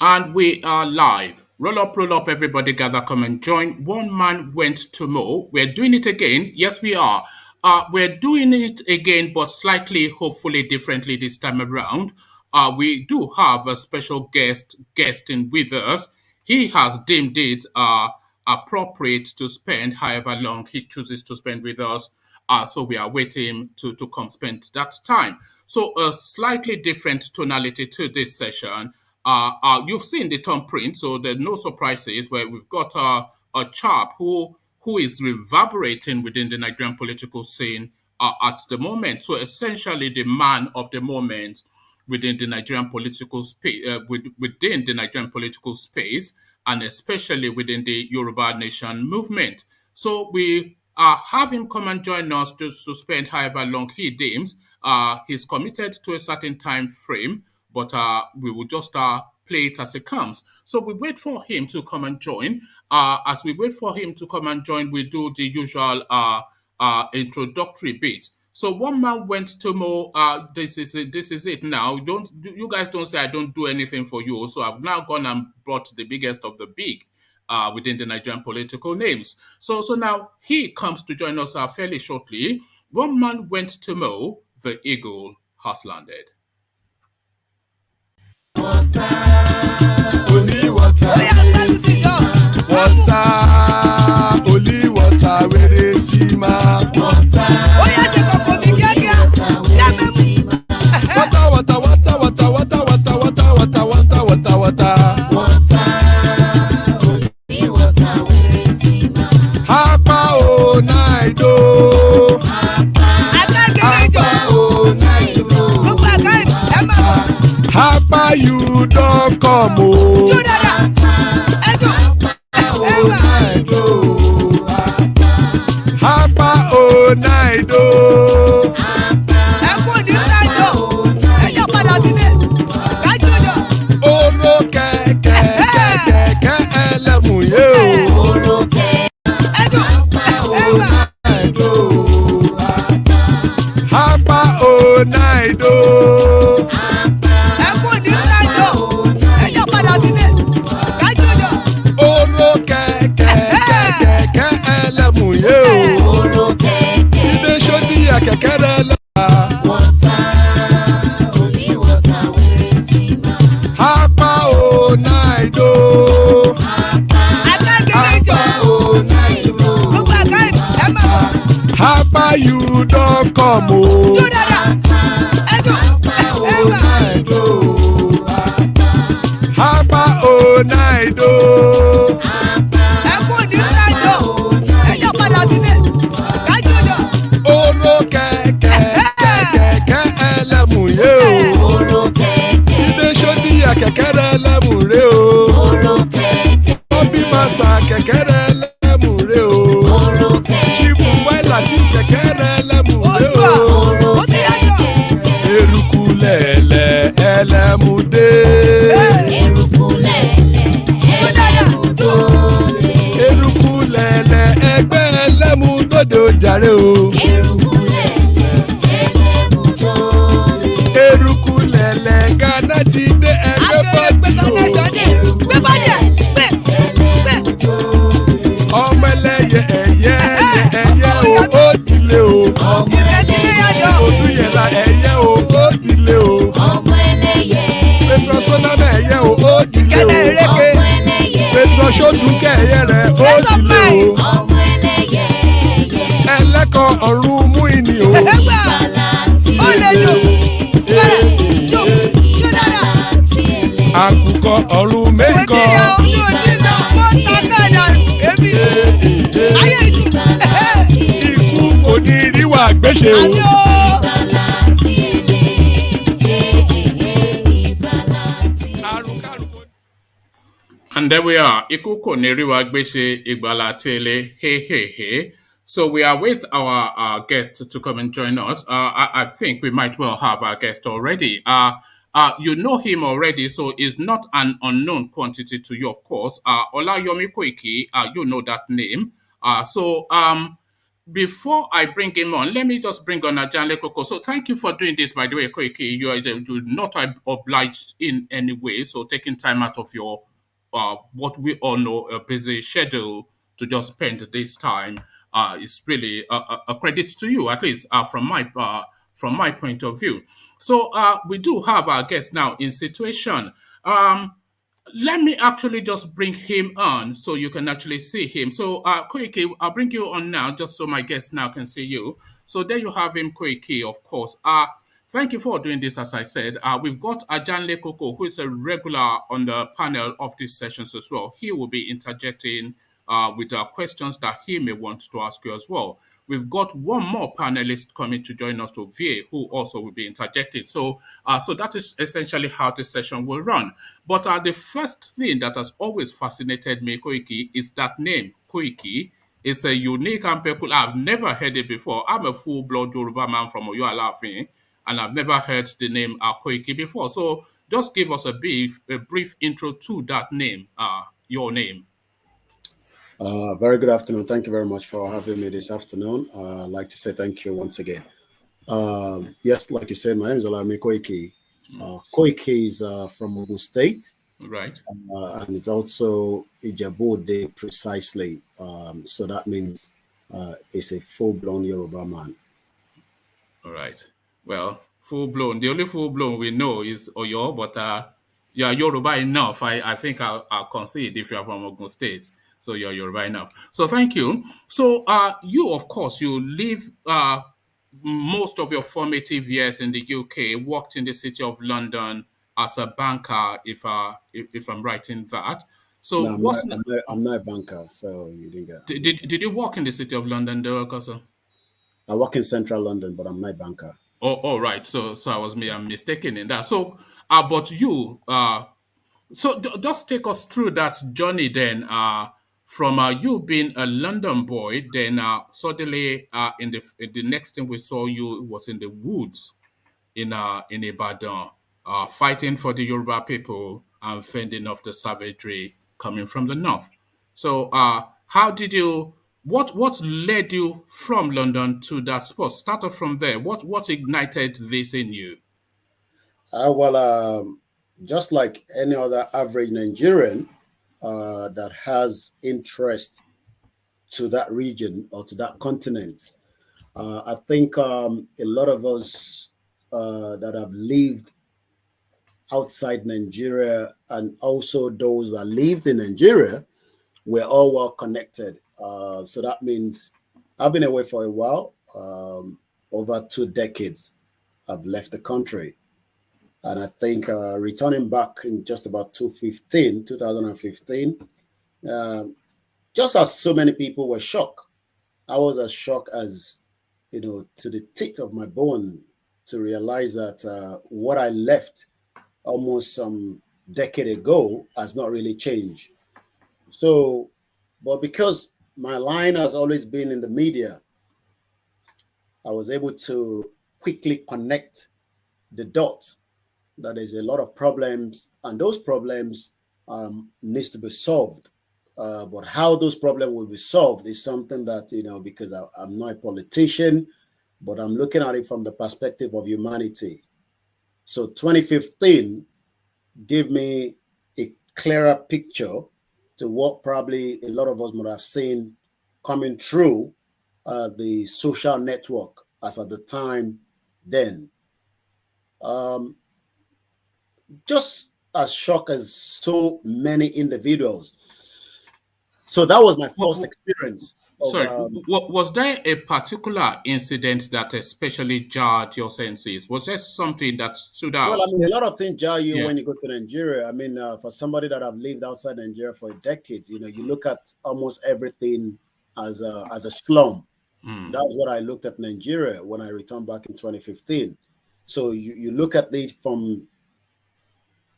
And we are live. Roll up, everybody gather, come and join. One man went to mow. We're doing it again. Yes, we are. We're doing it again, but slightly, hopefully, differently this time around. We do have a special guesting with us. He has deemed it appropriate to spend however long he chooses to spend with us. So we are waiting to come spend that time. So a slightly different tonality to this session. You've seen the thumbprint, so there's no surprises. Where we've got a chap who is reverberating within the Nigerian political scene at the moment. So essentially, the man of the moment within the Nigerian political space, within the Nigerian political space, and especially within the Yoruba Nation movement. So we have him come and join us to spend however long he deems. He's committed to a certain time frame, but we will just play it as it comes. So we wait for him to come and join. As we wait for him to come and join, we do the usual introductory bits. So one man went to mow. This is it now. You guys don't say I don't do anything for you. So I've now gone and brought the biggest of the big within the Nigerian political names. So now he comes to join us fairly shortly. One man went to mow. The eagle has landed. Water, only water. Water, only water. Where they see ma. Water, water, water, water, water, water, water, water, water, water, water. Only water. Where they see ma. Hapa o naido. Hapa o naido. Hapa you don't come o. Hapa o naido. Oro kẹ̀kẹ́ ẹlẹ́mu yé o. Oro Hapa o naido. Oro kẹ̀kẹ́ ẹlẹ́mu yé o. Ilé sọ́dí akẹ́kẹ́ rẹ̀ lọ́la. Hapa o naido. Hapa you don't come o. Hapa o naido. Oro kẹ̀kẹ́ ẹlẹ́mu yé o. Ilé sọ́dí akẹ́kẹ́ rẹ̀ lẹ́mu rè o. Bobby master kẹ̀kẹ́ rẹ̀ lẹ́mu rè o. Chifu Faila ti kẹ̀kẹ́ rẹ̀ lẹ́mu rè o. Eruku lẹ̀lẹ̀ ẹlẹ́mu dé. Eruku lẹ̀lẹ̀ ẹgbẹ́ ẹlẹ́mu dòde ojàre o. Eruku lẹ̀lẹ̀ Ghana ti dé ẹgbẹ́ bọ́ọ̀dù o. Ọmọ ẹlẹ́yẹ ẹ̀yẹ o ó dilé o. Odúyẹ̀lá ẹ̀yẹ o ó dilé o. Petrosonama ẹ̀yẹ o ó dilé o. Petrosodúnkẹ́ ẹ̀yẹ rẹ̀ ó dilé o. Ẹlẹ́kọ̀ ọ̀run mú ìní o. Àkùkọ ọ̀run mẹ́kọ̀. Ikú kò ní ríwà gbéṣe o. And there we are. Ikuko Neriwa Gbese Igbala Tele. Hey. So we are with our guest to come and join us. I think we might well have our guest already. You know him already, so it's not an unknown quantity to you, of course. OLAYOMI Koiki, you know that name. before I bring him on, let me just bring on Ajanle Koko. So thank you for doing this, by the way, Koiki. You're not obliged in any way. So taking time out of your what we all know a busy schedule to just spend this time is really a credit to you, at least from my point of view. So we do have our guest now in situation. Let me actually just bring him on so you can actually see him. So, Koiki, I'll bring you on now just so my guest now can see you. So there you have him, Koiki, of course. Thank you for doing this, as I said. We've got Ajanle Koko, who is a regular on the panel of these sessions as well. He will be interjecting with questions that he may want to ask you as well. We've got one more panelist coming to join us to VA, who also will be interjecting. So that is essentially how the session will run. But the first thing that has always fascinated me, Koiki, is that name, Koiki. It's a unique and peculiar. I've never heard it before. I'm a full-blood Yoruba man from Oyo Alafin, and I've never heard the name Koiki before. So just give us a brief intro to that name, your name. Very good afternoon. Thank you very much for having me this afternoon. I'd like to say thank you once again. Yes, like you said, my name is OLAYOMI Koiki. Koiki is from Ogun State. Right. And it's also Igboho'S precisely. So that means it's a full-blown Yoruba man. All right. Well, full-blown. The only full-blown we know is Oyo, but you are Yoruba enough. I think I'll concede if you are from Ogun State. So you're Yoruba enough. So thank you. So you, of course, you live most of your formative years in the UK, worked in the city of London as a banker, if I'm right in that. So No, I'm not a banker, so you didn't get. Did you work in the city of London, though, also? I work in central London, but I'm not a banker. Oh, right. So I'm mistaken in that. So, but you, so just take us through that journey then. From you being a London boy, then suddenly in the next thing we saw you was in the woods in Ibadan, fighting for the Yoruba people and fending off the savagery coming from the north. So, how did you? What led you from London to that spot? Started from there. What ignited this in you? Just like any other average Nigerian that has interest to that region or to that continent, I think a lot of us that have lived outside Nigeria and also those that lived in Nigeria, we're all well connected. So that means I've been away for a while, over 2 decades. I've left the country. And I think returning back in just about 2015, just as so many people were shocked, I was as shocked as, to the teeth of my bone to realize that what I left almost some decade ago has not really changed. So, but because my line has always been in the media, I was able to quickly connect the dots that there's a lot of problems, and those problems needs to be solved. But how those problems will be solved is something that, because I'm not a politician, but I'm looking at it from the perspective of humanity. So 2015 gave me a clearer picture to what probably a lot of us would have seen coming through the social network as at the time then. Just as shocked as so many individuals. So that was my first experience. Sorry, was there a particular incident that especially jarred your senses? Was there something that stood out? Well, I mean, a lot of things jar you when you go to Nigeria. I mean, for somebody that have lived outside Nigeria for decades, you look at almost everything as a slum. That's what I looked at Nigeria when I returned back in 2015. So you look at it from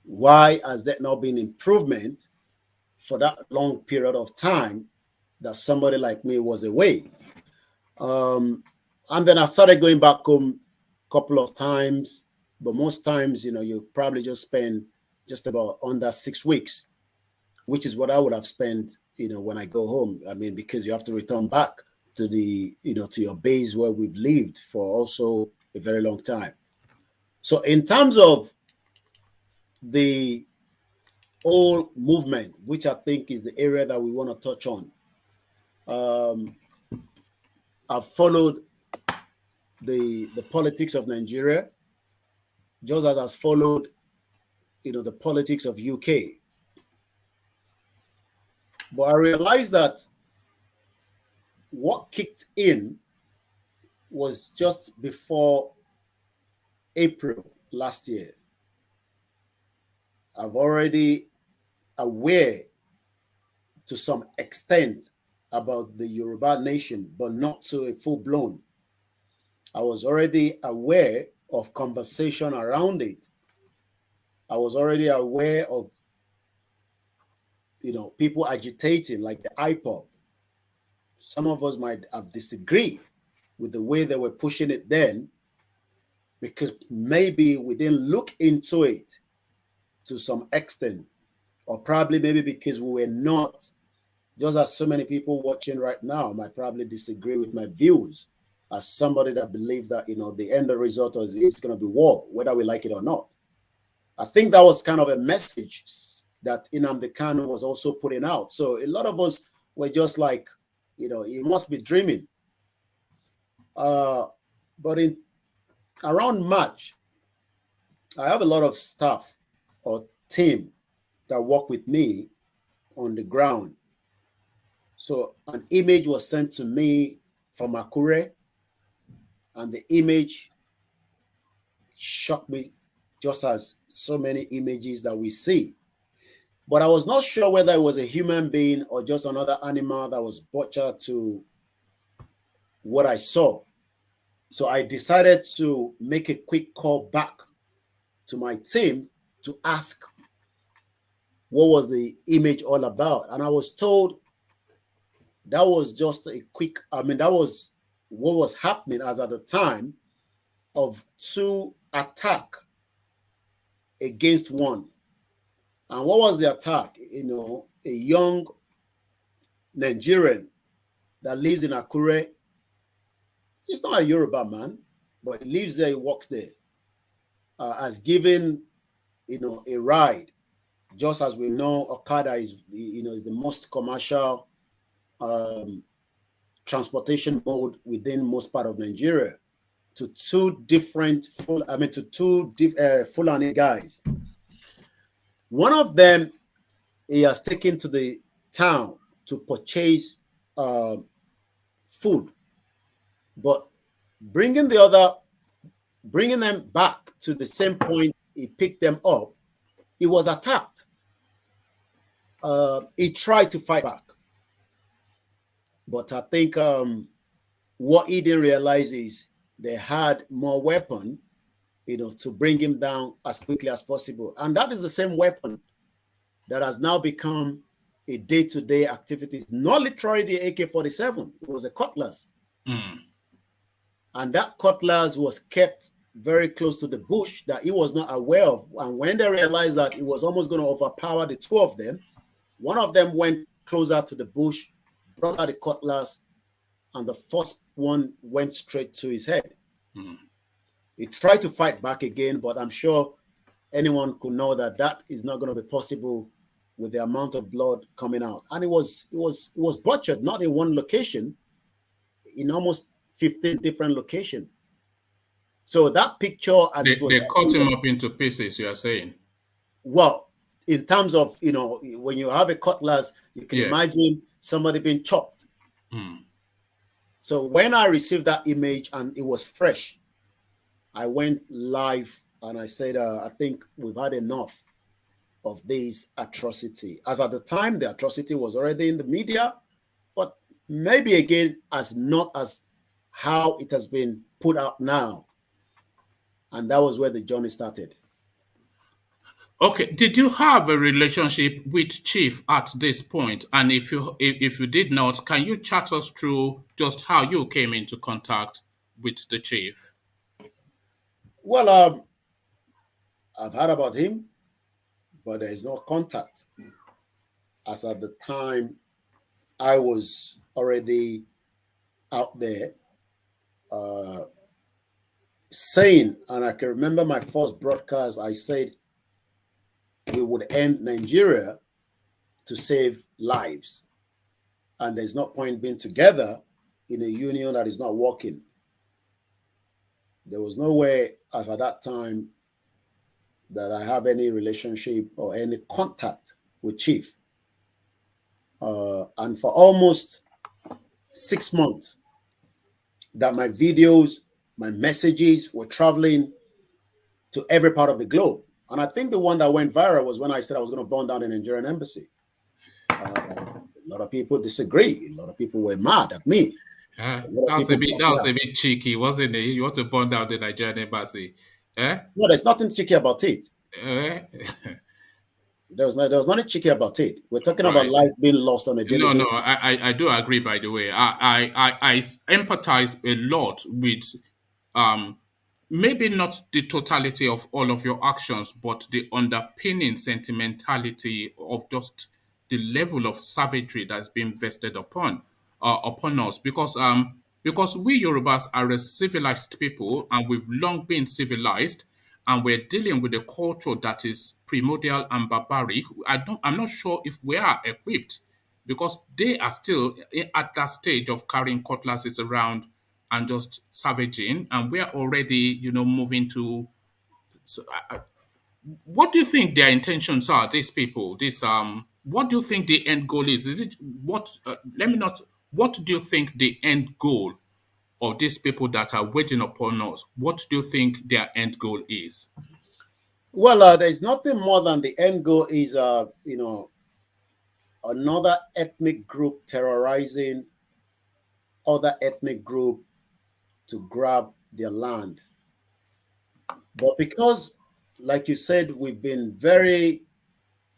why has there not been improvement for that long period of time that somebody like me was away. And then I started going back home a couple of times, but most times, you probably just spend just about under 6 weeks, which is what I would have spent, when I go home. I mean, because you have to return back to the, to your base where we've lived for also a very long time. So in terms of the whole movement, which I think is the area that we want to touch on, I've followed the politics of Nigeria, just as I've followed, the politics of UK. But I realized that what kicked in was just before April last year. I've already aware to some extent about the Yoruba nation, but not to a full blown. I was already aware of conversation around it. I was already aware of, people agitating like the IPOP. Some of us might have disagreed with the way they were pushing it then, because maybe we didn't look into it to some extent, or probably maybe because we were not, just as so many people watching right now might probably disagree with my views as somebody that believes that, the end result is going to be war, whether we like it or not. I think that was kind of a message that Nnamdi Kanu was also putting out. So a lot of us were just like, you must be dreaming. But in around March, I have a lot of staff or team that work with me on the ground. So an image was sent to me from Akure, and the image shocked me just as so many images that we see. But I was not sure whether it was a human being or just another animal that was butchered to what I saw. So I decided to make a quick call back to my team to ask what was the image all about. And I was told that was just a quick, that was what was happening as at the time of two attacks against one. And what was the attack? A young Nigerian that lives in Akure. He's not a Yoruba man, but he lives there, he works there, has given, a ride. Just as we know, Okada is, is the most commercial transportation mode within most part of Nigeria, to two different, Fulani guys. One of them, he has taken to the town to purchase food, but bringing them back to the same point he picked them up, he was attacked. He tried to fight back, but I think what he didn't realize is they had more weapon, to bring him down as quickly as possible. And that is the same weapon that has now become a day-to-day activity. Not literally the AK-47, it was a cutlass. Mm. And that cutlass was kept very close to the bush that he was not aware of. And when they realized that it was almost going to overpower the two of them, one of them went closer to the bush, brought out the cutlass, and the first one went straight to his head. Mm. He tried to fight back again, but I'm sure anyone could know that that is not going to be possible with the amount of blood coming out. And it was butchered, not in one location, in almost 15 different locations. So that picture, as it was, they cut him up into pieces, you are saying? Well, in terms of, when you have a cutlass, you can imagine somebody being chopped. Mm. So when I received that image and it was fresh, I went live and I said, I think we've had enough of this atrocity. As at the time, the atrocity was already in the media, but maybe again, as not as how it has been put out now. And that was where the journey started. Okay, did you have a relationship with Chief at this point? And if you did not, can you chat us through just how you came into contact with the Chief? Well, I've heard about him, but there is no contact. As at the time, I was already out there saying, and I can remember my first broadcast, I said we would end Nigeria to save lives. And there's no point being together in a union that is not working. There was no way, as at that time, that I have any relationship or any contact with Chief. And for almost 6 months, that my videos, my messages were traveling to every part of the globe. And I think the one that went viral was when I said I was going to burn down the Nigerian embassy. A lot of people disagree. A lot of people were mad at me. That was a bit cheeky, wasn't it? You want to burn down the Nigerian embassy? No, there's nothing cheeky about it. There was nothing cheeky about it. We're talking about life being lost on a daily basis. No, I do agree. By the way, I empathize a lot with maybe not the totality of all of your actions, but the underpinning sentimentality of just the level of savagery that's been vested upon us, because we Yorubas are a civilized people, and we've long been civilized, and we're dealing with a culture that is primordial and barbaric. I'm not sure if we are equipped, because they are still at that stage of carrying cutlasses around and just savaging, and we're already, moving to. So, what do you think their intentions are? These people, what do you think the end goal is? Is it what? What do you think the end goal of these people that are waiting upon us? What do you think their end goal is? Well, there's nothing more than the end goal is, another ethnic group terrorizing other ethnic group to grab their land. But because, like you said, we've been very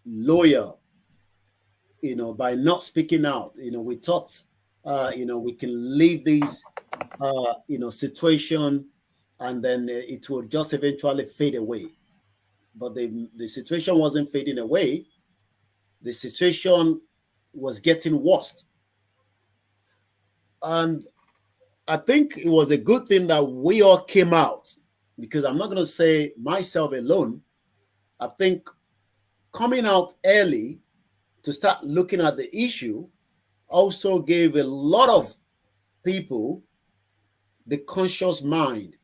loyal, by not speaking out, we thought, we can leave this, situation, and then it will just eventually fade away. But the situation wasn't fading away. The situation was getting worse. And I think it was a good thing that we all came out, because I'm not going to say myself alone. I think coming out early to start looking at the issue also gave a lot of people the conscious mind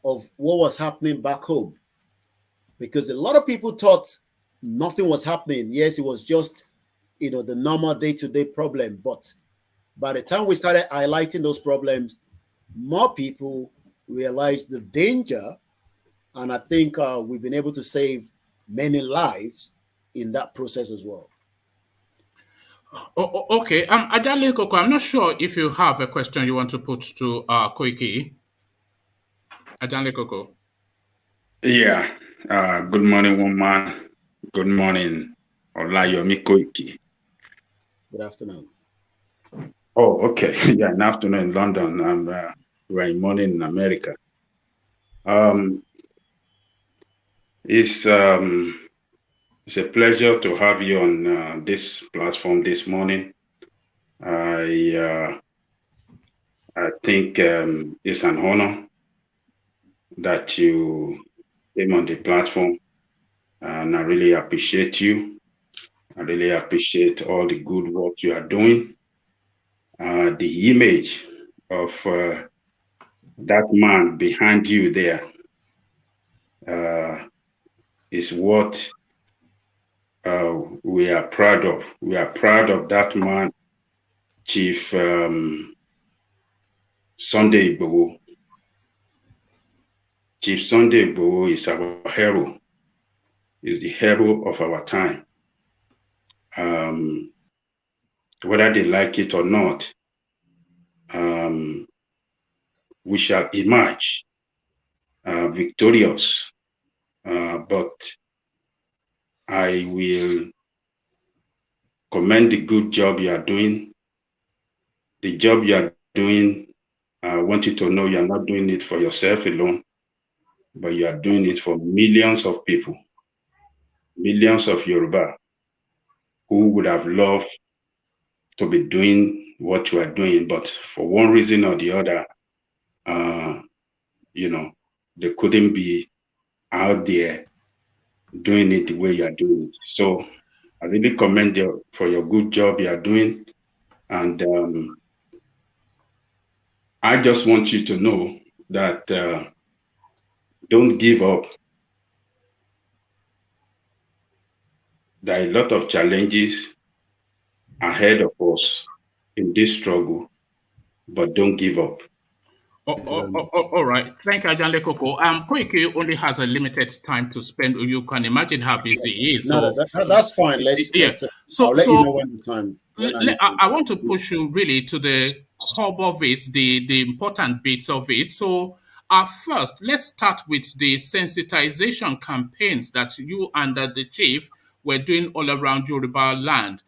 of what was happening back home. Because a lot of people thought nothing was happening. Yes, it was just, the normal day-to-day problem. But by the time we started highlighting those problems, more people realized the danger. And I think we've been able to save many lives in that process as well. Okay. Adale Koko, I'm not sure if you have a question you want to put to Koiki. Adale Koko. Yeah. Good morning, woman. Good morning, OLAYOMI Koiki. Good afternoon. Oh, okay. Yeah, an afternoon in London. I'm right morning in America. It's a pleasure to have you on this platform this morning. I think it's an honor that you came on the platform, and I really appreciate you. I really appreciate all the good work you are doing. The image of that man behind you there is what we are proud of. We are proud of that man, Chief Sunday Igboho. Chief Sunday Igboho is our hero. Is the hero of our time. Whether they like it or not, we shall emerge victorious. But I will commend the good job you are doing. The job you are doing, I want you to know you are not doing it for yourself alone, but you are doing it for millions of people, millions of Yoruba who would have loved to be doing what you are doing, but for one reason or the other, you know, they couldn't be out there doing it the way you are doing it. So I really commend you for your good job you are doing. And I just want you to know that don't give up. There are a lot of challenges ahead of us in this struggle, but don't give up. All right. Thank you, Ajanle Koko. Koiki only has a limited time to spend. You can imagine how busy he is. No, So, that's fine. yeah. I'll let you know So when the time when I need I want to to. push you really to the hub of it, the important bits of it. So, first, let's start with the sensitization campaigns that you and the chief were doing all around Yoruba land.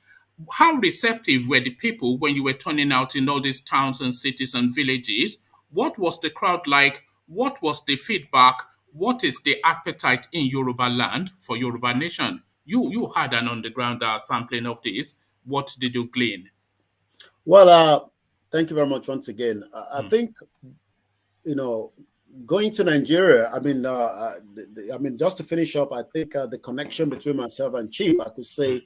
How receptive were the people when you were turning out in all these towns and cities and villages? What was the crowd like? What was the feedback? What is the appetite in Yoruba land for Yoruba nation? You had an underground sampling of this. What did you glean? Well, thank you very much once again. I think, you know, going to Nigeria. I mean, just to finish up, I think the connection between myself and Chief, I could say,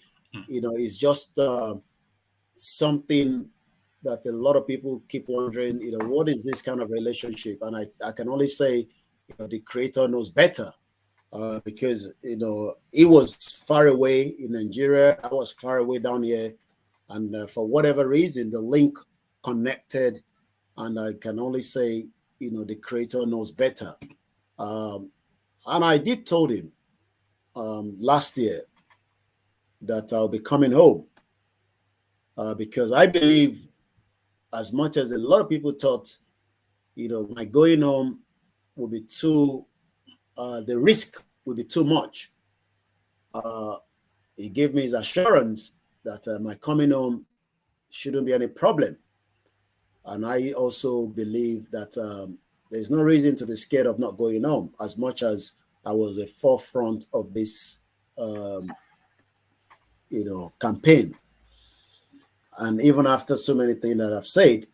you know, is just something that a lot of people keep wondering. You know, what is this kind of relationship? And I can only say, you know, the creator knows better. Because, you know, he was far away in Nigeria, I was far away down here, and for whatever reason, the link connected, and I can only say, you know, the creator knows better. And I did told him last year that I'll be coming home because I believe, as much as a lot of people thought, you know, my going home will be too, the risk will be too much. He gave me his assurance that my coming home shouldn't be any problem. And I also believe that there's no reason to be scared of not going home, as much as I was the forefront of this, you know, campaign. And even after so many things that I've said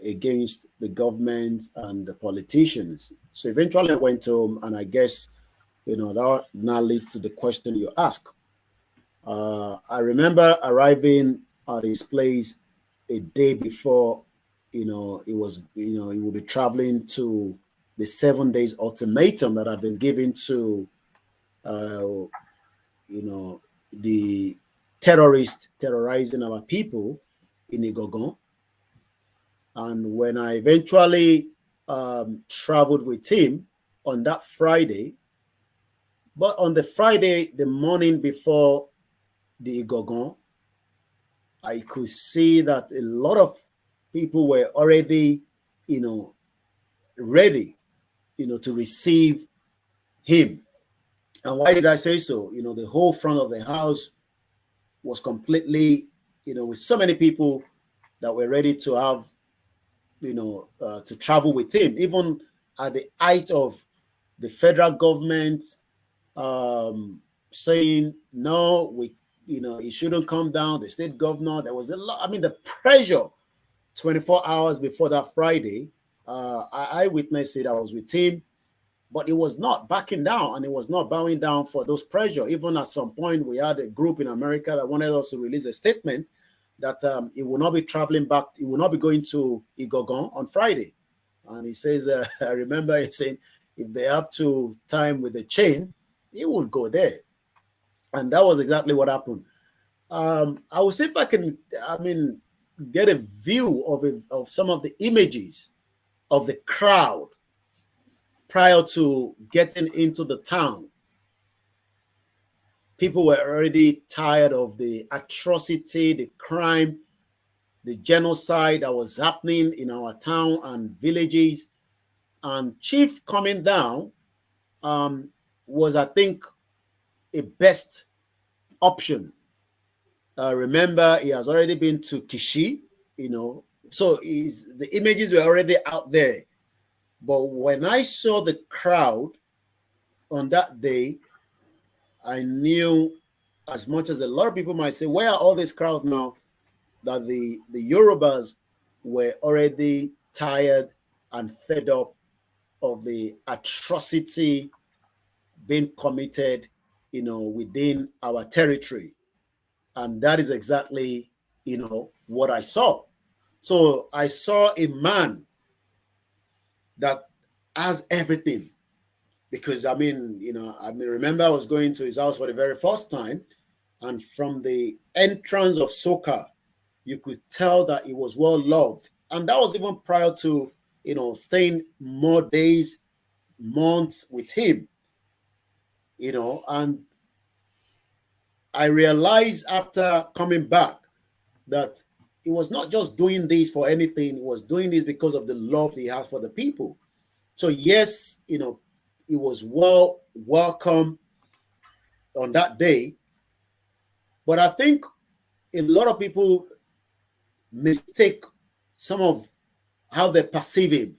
against the government and the politicians. So eventually I went home, and I guess, you know, that now leads to the question you ask. I remember arriving at his place a day before, you know, he will be traveling to the 7 days ultimatum that I've been given to, you know, the terrorists terrorizing our people in Igboho. And when I eventually traveled with him on that Friday, but on the Friday, the morning before the Igboho, I could see that a lot of people were already, you know, ready, you know, to receive him. And why did I say so? You know, the whole front of the house was completely, you know, with so many people that were ready to have, you know, to travel with him. Even at the height of the federal government saying, no, you know, he shouldn't come down, the state governor, there was a lot, I mean, the pressure 24 hours before that Friday, I witnessed it, I was with him, but he was not backing down, and he was not bowing down for those pressure. Even at some point, we had a group in America that wanted us to release a statement that he will not be traveling back, he will not be going to Igboho on Friday. And he says, I remember him saying, if they have to tie him with a chain, he will go there. And that was exactly what happened. I will see if I can, I mean, get a view of some of the images of the crowd prior to getting into the town. People were already tired of the atrocity, the crime, the genocide that was happening in our town and villages. And Chief coming down was, I think, a best option. Remember, he has already been to Kishi, you know, so the images were already out there. But when I saw the crowd on that day, I knew, as much as a lot of people might say, where are all these crowds now? that the Yorubas were already tired and fed up of the atrocity being committed, within our territory. And that is exactly, what I saw. So I saw a man that has everything. Because remember I was going to his house for the very first time, and from the entrance of Soka, you could tell that he was well loved. And that was even prior to, staying more days, months with him, and I realized after coming back that he was not just doing this for anything, he was doing this because of the love he has for the people. So yes, he was welcome on that day. But I think a lot of people mistake some of how they perceive him.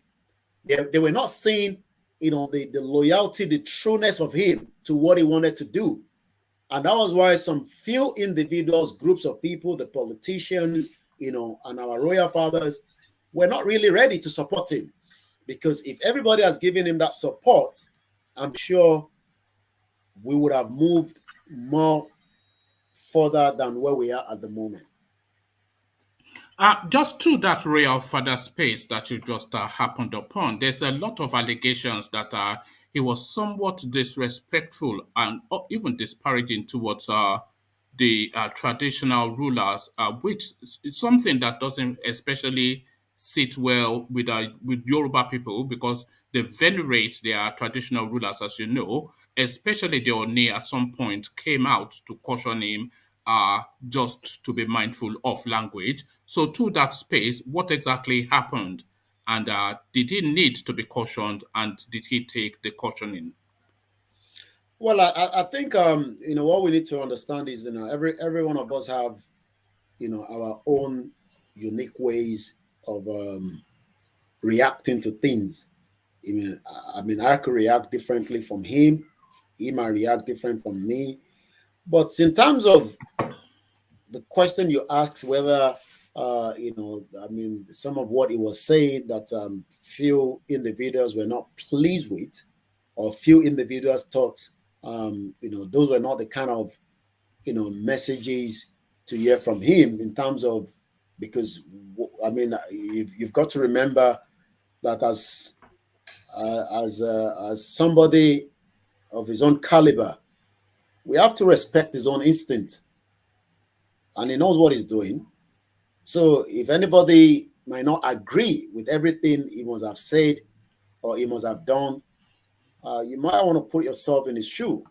They were not seeing, the loyalty, the trueness of him to what he wanted to do. And that was why some few individuals, groups of people, the politicians, and our royal fathers were not really ready to support him. Because if everybody has given him that support, I'm sure we would have moved more further than where we are at the moment. Just to that royal father space that you just happened upon, there's a lot of allegations that he was somewhat disrespectful and even disparaging towards the traditional rulers, which is something that doesn't especially sit well with Yoruba people because they venerate their traditional rulers, as you know, especially the Oni at some point came out to caution him just to be mindful of language. So, to that space, what exactly happened? And did he need to be cautioned? And did he take the cautioning? Well, I think what we need to understand is every one of us have our own unique ways of reacting to things. I could react differently from him. He might react different from me. But in terms of the question you asked, whether some of what he was saying that few individuals were not pleased with, or few individuals thought, those were not the kind of, messages to hear from him in terms of, because you've got to remember that as somebody of his own caliber, we have to respect his own instinct, and he knows what he's doing. So if anybody might not agree with everything he must have said or he must have done, you might want to put yourself in his shoe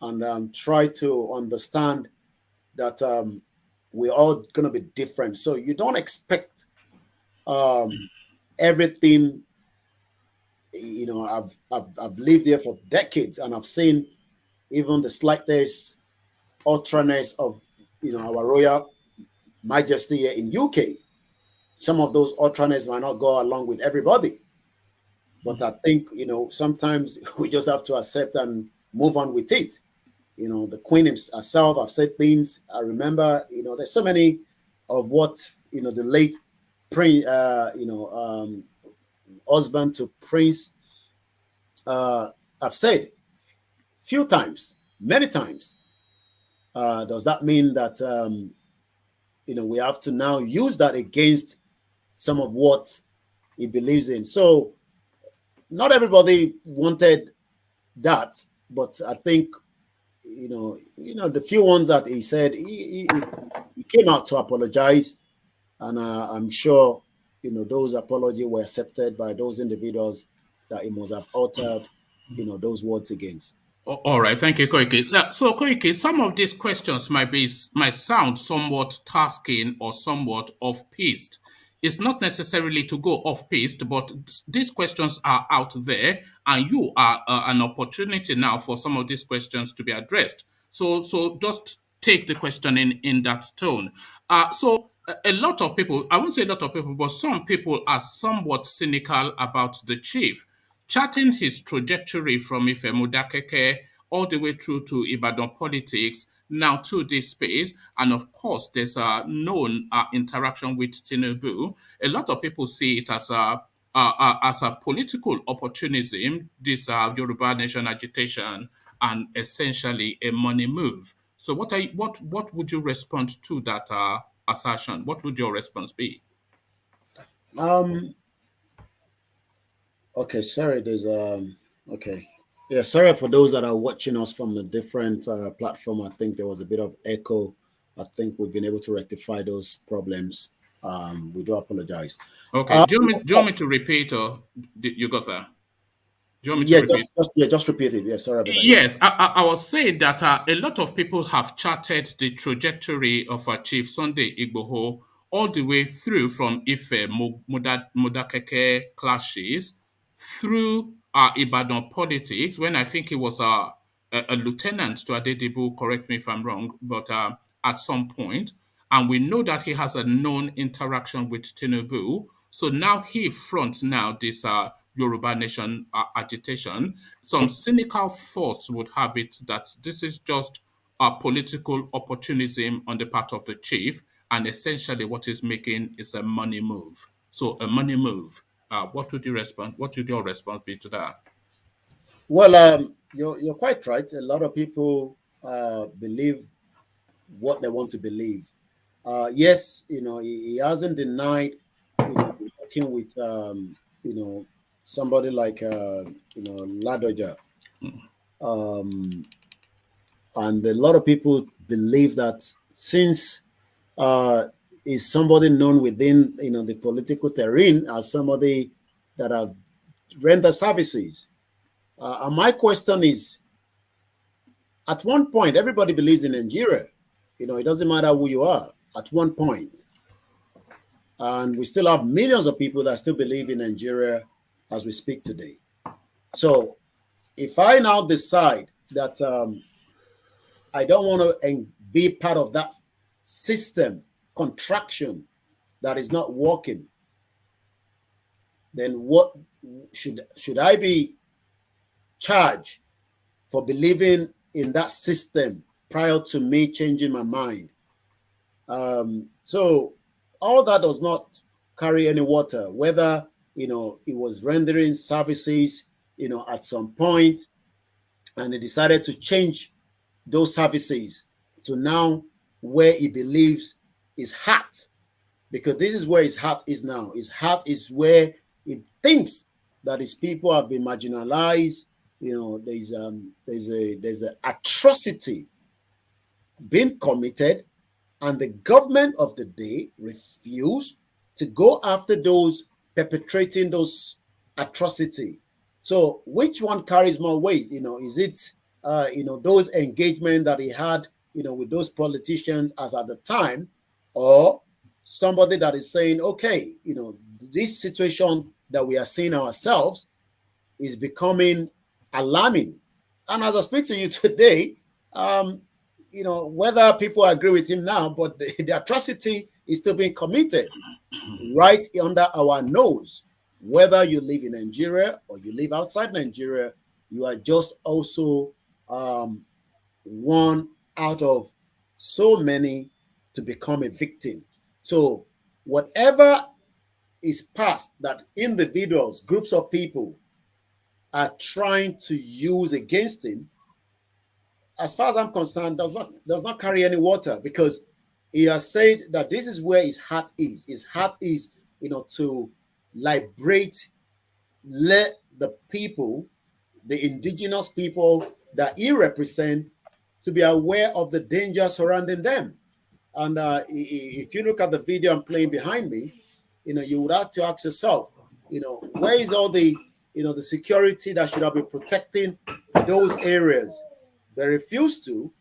and try to understand that we're all going to be different. So you don't expect everything. I've lived here for decades, and I've seen even the slightest ultraness of our royal majesty here in UK. Some of those ultraness might not go along with everybody, but I think sometimes we just have to accept and move on with it. The Queen herself have said things. I remember, there's so many of what the late Prince, husband to Prince, have said few times, many times. Does that mean that we have to now use that against some of what he believes in? So not everybody wanted that, but I think the few ones that he said, he came out to apologize, and I'm sure those apologies were accepted by those individuals that he must have uttered those words against. All right, thank you, Koiki. So, Koiki, some of these questions might sound somewhat tasking or somewhat off-piste. It's not necessarily to go off-piste, but these questions are out there, and you are an opportunity now for some of these questions to be addressed. So just take the question in that tone. So a lot of people, I won't say a lot of people, but some people are somewhat cynical about the chief, charting his trajectory from Ifemudakeke all the way through to Ibadan politics now to this space. And of course, there's a known interaction with Tinubu. A lot of people see it as a political opportunism, this Yoruba nation agitation, and essentially a money move. So, what would you respond to that assertion? What would your response be? Um. Okay. Sorry. There's Okay. Yeah. Sorry for those that are watching us from a different platform. I think there was a bit of echo. I think we've been able to rectify those problems. We do apologize. Okay. Uh, Do you want me to repeat, or you got that? Do you want me to yeah. repeat? Just repeat it. Yeah. Sorry about that. Yeah. Yes, I was saying that a lot of people have charted the trajectory of Chief Sunday Igboho all the way through from Ife Modakeke clashes through Ibadan politics, when I think he was a lieutenant to Adedibu, correct me if I'm wrong, but at some point. And we know that he has a known interaction with Tinubu. So now he fronts now this Yoruba nation agitation. Some cynical thoughts would have it that this is just a political opportunism on the part of the chief, and essentially what he's making is a money move. So a money move. What would you respond? What would your response be to that? Well, you're quite right. A lot of people believe what they want to believe. Yes, he hasn't denied, working with, somebody like, Ladoja. Um, and a lot of people believe that since is somebody known within, the political terrain as somebody that have rendered services. And my question is, at one point, everybody believes in Nigeria. It doesn't matter who you are at one point. And we still have millions of people that still believe in Nigeria as we speak today. So if I now decide that I don't want to be part of that system contraction that is not working, then what should I be charged for believing in that system prior to me changing my mind? So all that does not carry any water, whether, it was rendering services, at some point, and he decided to change those services to now where he believes his heart, because this is where his heart is now. His heart is where he thinks that his people have been marginalized. There's a atrocity being committed, and the government of the day refused to go after those perpetrating those atrocity. So which one carries more weight? Is it those engagement that he had with those politicians as at the time, or somebody that is saying, okay, this situation that we are seeing ourselves is becoming alarming. And as I speak to you today, whether people agree with him now, but the atrocity is still being committed right under our nose. Whether you live in Nigeria or you live outside Nigeria, you are just also one out of so many to become a victim. So whatever is passed that individuals, groups of people are trying to use against him, as far as I'm concerned, does not carry any water, because he has said that this is where his heart is. His heart is, to liberate, let the people, the indigenous people that he represents, to be aware of the danger surrounding them. And if you look at the video I'm playing behind me, you would have to ask yourself, where is all the, the security that should have been protecting those areas? They refuse to.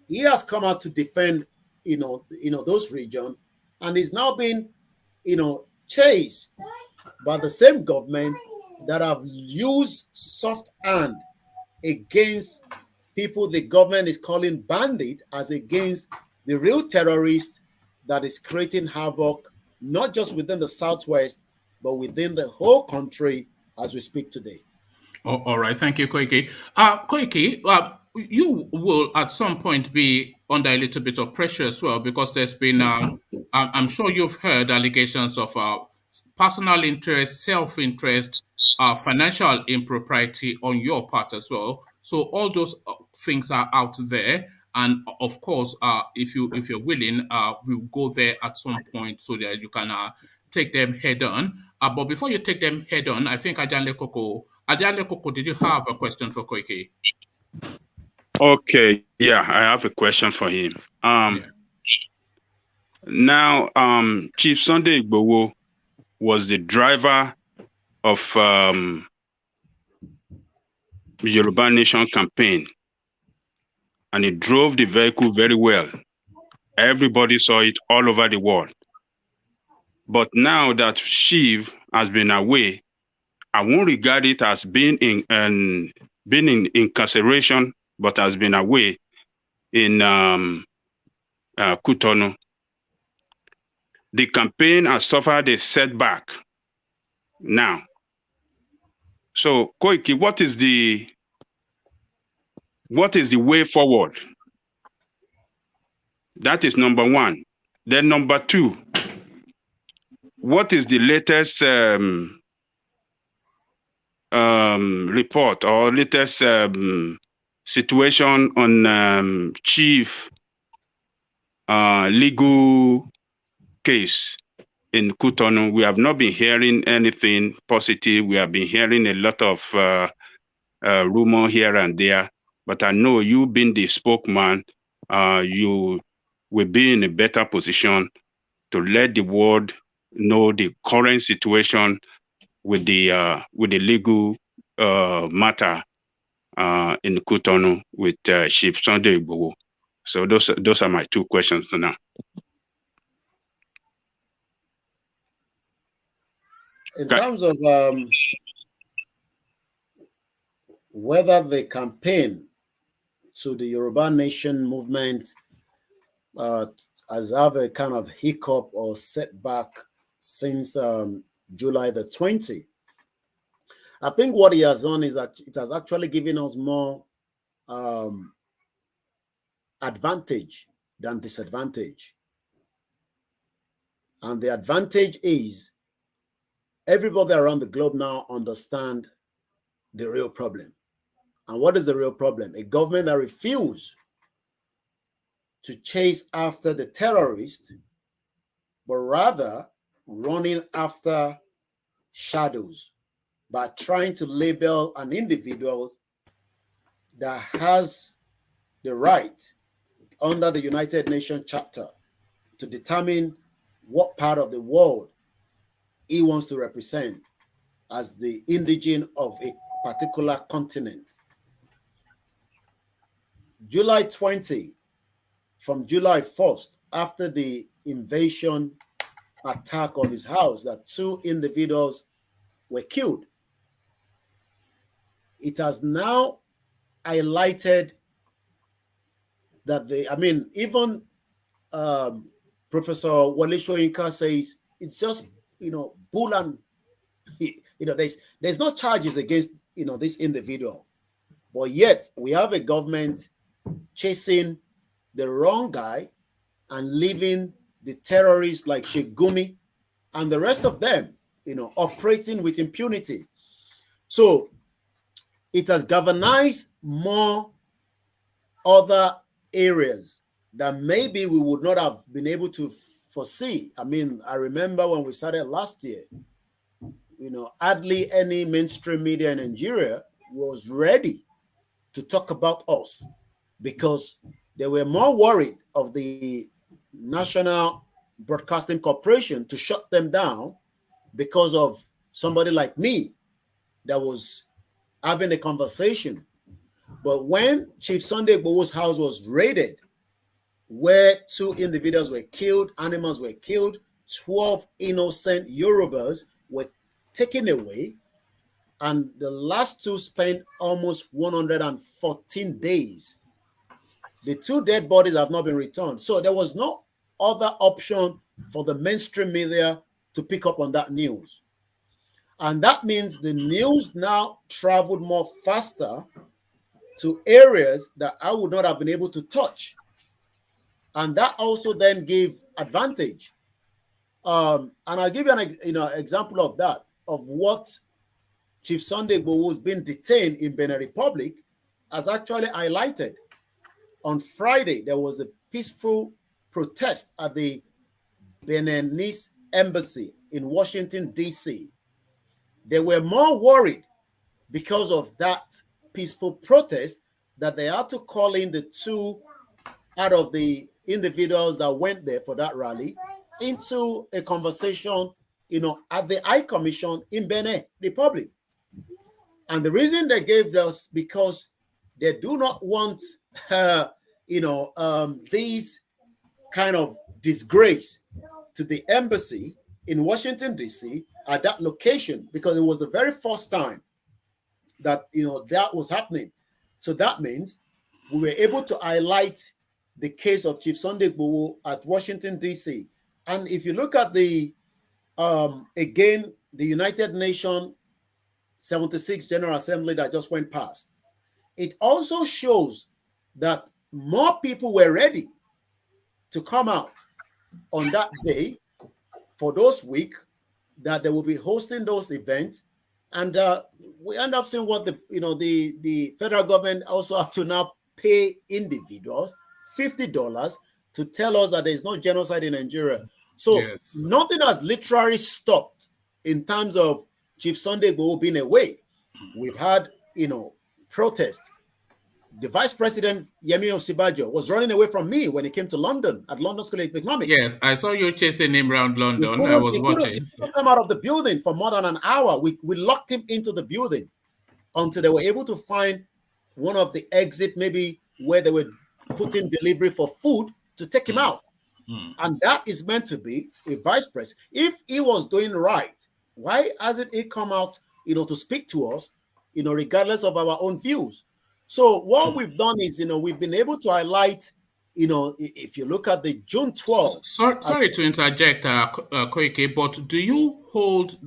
He has come out to defend, those regions, and is now being, chased by the same government that have used soft hand against people the government is calling bandit, as against the real terrorist that is creating havoc, not just within the Southwest, but within the whole country as we speak today. Oh, all right, thank you, Koiki. Koiki, you will at some point be under a little bit of pressure as well, because there's been, I'm sure you've heard allegations of personal interest, self-interest, financial impropriety on your part as well. So all those things are out there, and of course, if you're willing, we'll go there at some point so that you can take them head on. But before you take them head on, I think Ajanle Koko, did you have a question for Koiki? Okay, yeah, I have a question for him. Yeah. Now, Chief Sunday Igboho was the driver of Yoruba Nation campaign, and he drove the vehicle very well. Everybody saw it all over the world. But now that Chief has been away, I won't regard it as being in incarceration, but has been away in Cotonou. The campaign has suffered a setback now. So, Koiki, what is the way forward? That is number one. Then number two, what is the latest report or latest situation on Chief legal case in Cotonou? We have not been hearing anything positive. We have been hearing a lot of rumor here and there. But I know you being the spokesman, you will be in a better position to let the world know the current situation with the legal matter in Cotonou with Chief Sunday Igboho. So those are my two questions for now. In terms of whether the campaign to the Yoruba Nation movement has have a kind of hiccup or setback since July the 20th, I think what he has done is that it has actually given us more advantage than disadvantage. And the advantage is everybody around the globe now understand the real problem. And what is the real problem? A government that refuses to chase after the terrorists, but rather running after shadows by trying to label an individual that has the right under the United Nations Charter to determine what part of the world he wants to represent as the indigene of a particular continent. July 20, from July 1st, after the invasion attack of his house, that 2 individuals were killed. It has now highlighted that even Professor Wale Soyinka says it's just, bull and, there's no charges against, this individual. But yet we have a government chasing the wrong guy and leaving the terrorists like Sheikh Gumi and the rest of them, operating with impunity. So it has galvanized more other areas that maybe we would not have been able to foresee. I remember when we started last year, hardly any mainstream media in Nigeria was ready to talk about us because they were more worried of the National Broadcasting Corporation to shut them down because of somebody like me that was having a conversation. But when Chief Sunday Igboho's house was raided, where 2 individuals were killed, animals were killed, 12 innocent Yorubas were taken away, and the last 2 spent almost 114 days. The 2 dead bodies have not been returned. So there was no other option for the mainstream media to pick up on that news. And that means the news now traveled more faster to areas that I would not have been able to touch. And that also then gave advantage. And I'll give you an example of that, of what Chief Sunday Igboho, who's been detained in Benin Republic, has actually highlighted. On Friday, there was a peaceful protest at the Beninese embassy in Washington, D.C. They were more worried because of that peaceful protest that they had to call in the two out of the individuals that went there for that rally into a conversation, at the High Commission in Benin Republic. And the reason they gave us, because they do not want, these kind of disgrace to the embassy in Washington, D.C. at that location, because it was the very first time that, that was happening. So that means we were able to highlight the case of Chief Sunday Igboho at Washington, D.C. And if you look at the, again, the United Nations 76th General Assembly that just went past, it also shows that more people were ready to come out on that day for those weeks that they will be hosting those events. And we end up seeing what the federal government also have to now pay individuals $50 to tell us that there is no genocide in Nigeria. So nothing has literally stopped in terms of Chief Sunday Igboho being away. We've had, protests. The Vice President, Yemi Osibajo, was running away from me when he came to London at London School of Economics. Yes, I saw you chasing him around London. I was watching. He couldn't come out of the building for more than an hour. We locked him into the building until they were able to find one of the exit, maybe where they were putting delivery for food, to take him out. And that is meant to be a vice president. If he was doing right, why hasn't he come out, to speak to us, regardless of our own views? So what we've done is, we've been able to highlight, if you look at the June 12th. Sorry to interject, Koiki, but do you hold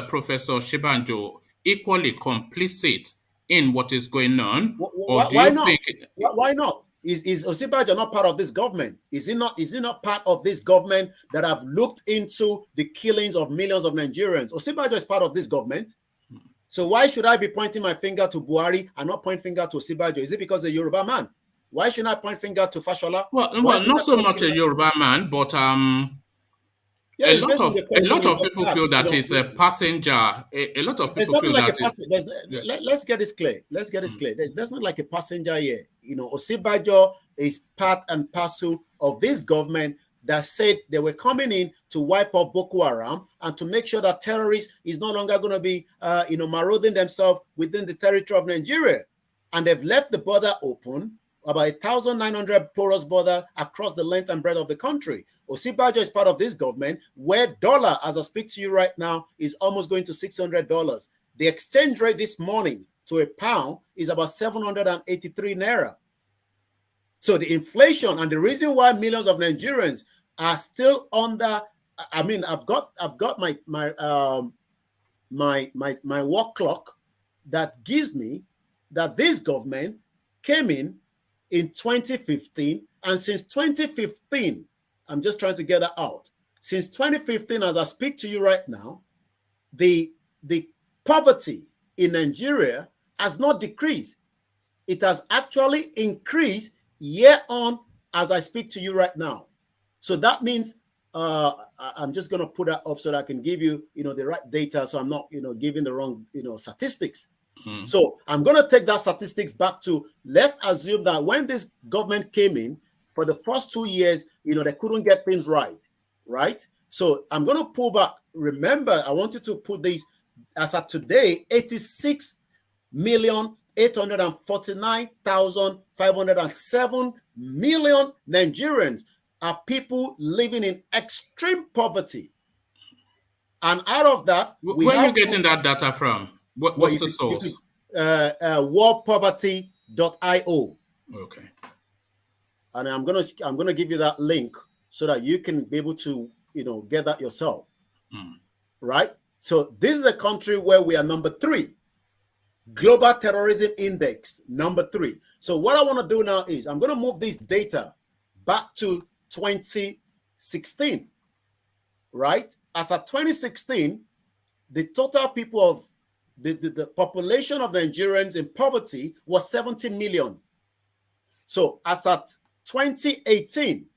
Professor Shibanju equally complicit in what is going on? Why not? Is Osibajo not part of this government? Is he not part of this government that have looked into the killings of millions of Nigerians? Osibajo is part of this government. So why should I be pointing my finger to Buhari and not point finger to Osibajo? Is it because the Yoruba man? Why should I point finger to Fashola? Well, not so much a Yoruba man, but a lot of people feel that it's a passenger. A lot of people feel that let's get this clear. There's not like a passenger here. Osibajo is part and parcel of this government that said they were coming in to wipe out Boko Haram and to make sure that terrorists is no longer going to be, marauding themselves within the territory of Nigeria. And they've left the border open, about 1,900 porous border across the length and breadth of the country. Osibajo is part of this government, where dollar, as I speak to you right now, is almost going to $600. The exchange rate this morning to a pound is about 783 naira. So the inflation and the reason why millions of Nigerians are still under, I've got my work clock that gives me that this government came in 2015, and since 2015, I'm just trying to get that out. Since 2015, as I speak to you right now, the poverty in Nigeria has not decreased. It has actually increased year on as I speak to you right now. So that means I'm just going to put that up so that I can give you, the right data, so I'm not, giving the wrong, statistics. So I'm going to take that statistics back to, let's assume that when this government came in, for the first 2 years, they couldn't get things right? So I'm going to pull back. Remember, I want you to put this, as of today, 86,849,507 million Nigerians are people living in extreme poverty. And out of that, where are you getting that data from? What's the source? worldpoverty.io. Okay. And I'm gonna give you that link so that you can be able to get that yourself. Right? So this is a country where we are number 3 Global Terrorism Index, number 3. So what I want to do now is I'm going to move this data back to 2016, right? As of 2016, the total people of the population of Nigerians in poverty was 70 million. So as at 2018,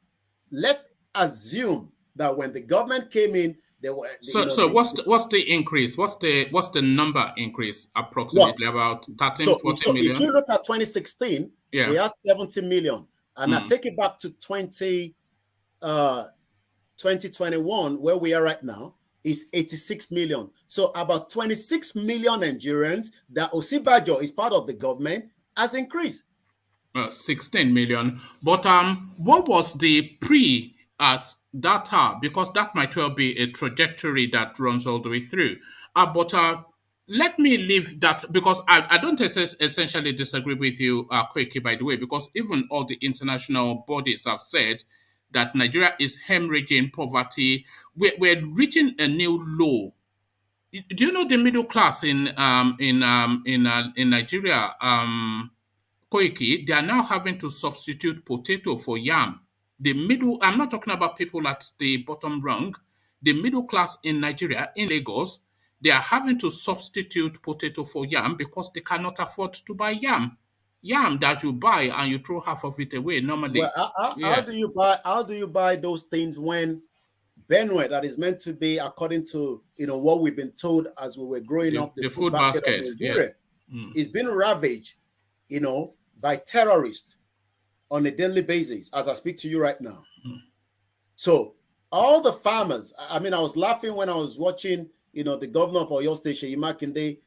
let's assume that when the government came in, there were what's the increase? What's the number increase approximately? About 13, 14 million? If you look at 2016, we had 70 million, and I take it back to 2021, where we are right now, is 86 million. So about 26 million Nigerians that Osibajo is part of the government has increased. 16 million. But what was the pre data? Because that might well be a trajectory that runs all the way through. But let me leave that, because I don't essentially disagree with you, Koiki, by the way, because even all the international bodies have said that Nigeria is hemorrhaging poverty. We're reaching a new low. Do you know the middle class in Nigeria, Koiki? They are now having to substitute potato for yam. I'm not talking about people at the bottom rung. The middle class in Nigeria, in Lagos, they are having to substitute potato for yam because they cannot afford to buy yam. Yam that you buy and you throw half of it away normally. Well, how do you buy those things when Benue, that is meant to be according to what we've been told as we were growing up, the food basket of Nigeria, is being ravaged, by terrorists on a daily basis as I speak to you right now. So all the farmers, I mean, I was laughing when I was watching, the governor of Oyo State, Seyi Makinde,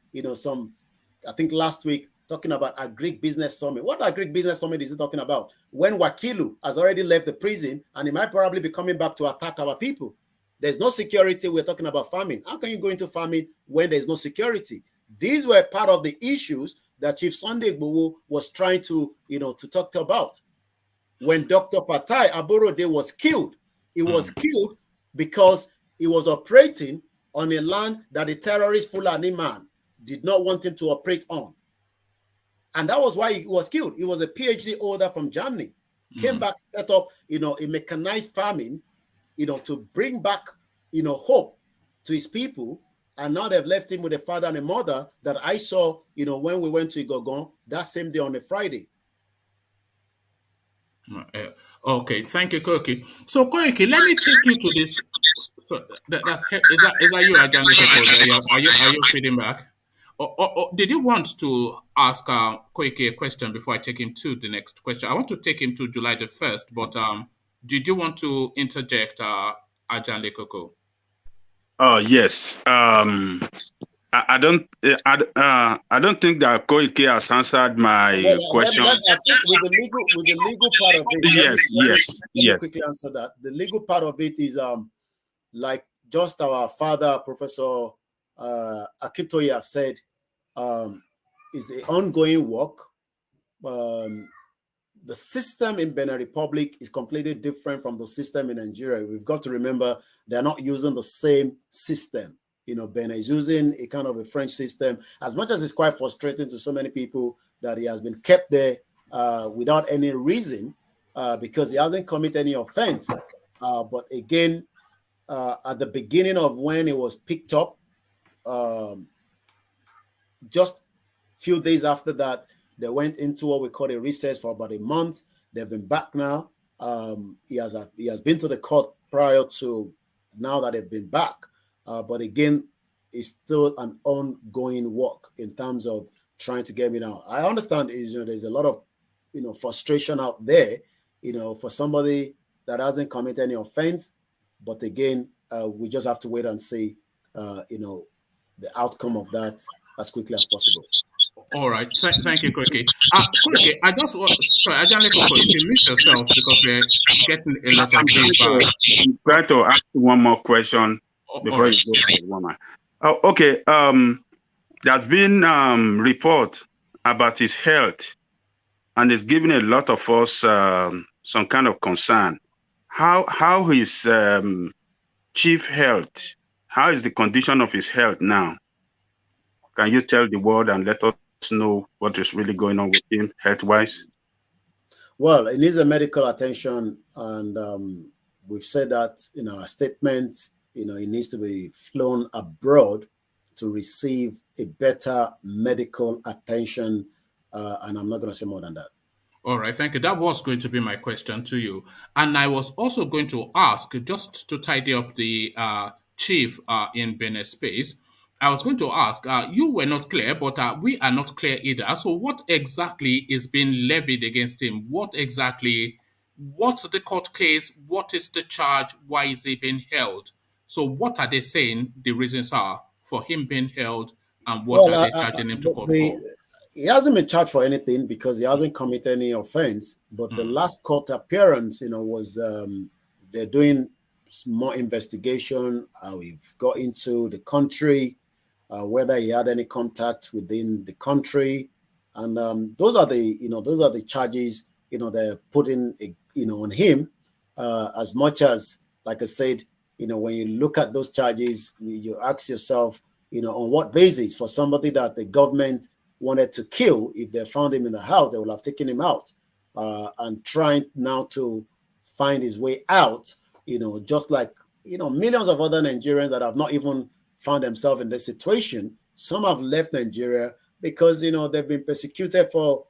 I think last week, talking about agribusiness summit. What agribusiness summit is he talking about? When Wakilu has already left the prison and he might probably be coming back to attack our people. There's no security. We're talking about farming. How can you go into farming when there's no security? These were part of the issues that Chief Sunday Igboho was trying to, to talk about. When Dr. Fatai Aborode was killed, he was killed because he was operating on a land that the terrorist Fulani man did not want him to operate on. And that was why he was killed. He was a PhD holder from Germany. Came back, set up, a mechanized farming, to bring back, hope to his people. And now they've left him with a father and a mother that I saw, when we went to Igboho'S that same day on a Friday. Okay, thank you, Koiki. So, Koiki, let me take you to this. So is that you, Ajan? Are you feeding back? Or did you want to ask Koiki a question before I take him to the next question? I want to take him to July the 1st, but did you want to interject, Ajan Lekoko? Oh yes. I don't think that Koiki has answered my question. I think with the legal part of it. Yes. Quickly answer that. The legal part of it is like just our father, Professor Akintoye, have said, is the ongoing work. The system in Benin Republic is completely different from the system in Nigeria. We've got to remember they're not using the same system. Benin is using a kind of a French system. As much as it's quite frustrating to so many people that he has been kept there without any reason because he hasn't committed any offense. But again, at the beginning of when it was picked up, just a few days after that, they went into what we call a recess for about a month. They've been back now. He has been to the court prior to now that they've been back. But again, it's still an ongoing work in terms of trying to get me out. I understand there's a lot of frustration out there, for somebody that hasn't committed any offense. But again, we just have to wait and see, the outcome of that as quickly as possible. All right, thank you, Koiki. Koiki, I just want, sorry, I don't know if you mute yourself because we're getting a lot of feedback. Try to ask one more question before you go to the woman. Oh, okay. There's been report about his health, and it's giving a lot of us some kind of concern. How his chief health? How is the condition of his health now? Can you tell the world and let us know what is really going on with him health-wise? Well, it needs a medical attention, and we've said that in our statement. It needs to be flown abroad to receive a better medical attention, and I'm not going to say more than that. All right, thank you. That was going to be my question to you. And I was also going to ask, just to tidy up the chief in Benin space, I was going to ask, you were not clear, but we are not clear either. So what exactly is being levied against him? What's the court case? What is the charge? Why is he being held? So what are they saying the reasons are for him being held, and what Well, are they charging him to court for? he hasn't been charged for anything because he hasn't committed any offense. But the last court appearance, was they're doing more investigation. We've got into the country, whether he had any contacts within the country, and those are the charges they're putting on him. As much as, like I said, when you look at those charges, you ask yourself, on what basis for somebody that the government wanted to kill, if they found him in the house, they would have taken him out, and trying now to find his way out, just like, millions of other Nigerians that have not even found themselves in this situation. Some have left Nigeria because, they've been persecuted for,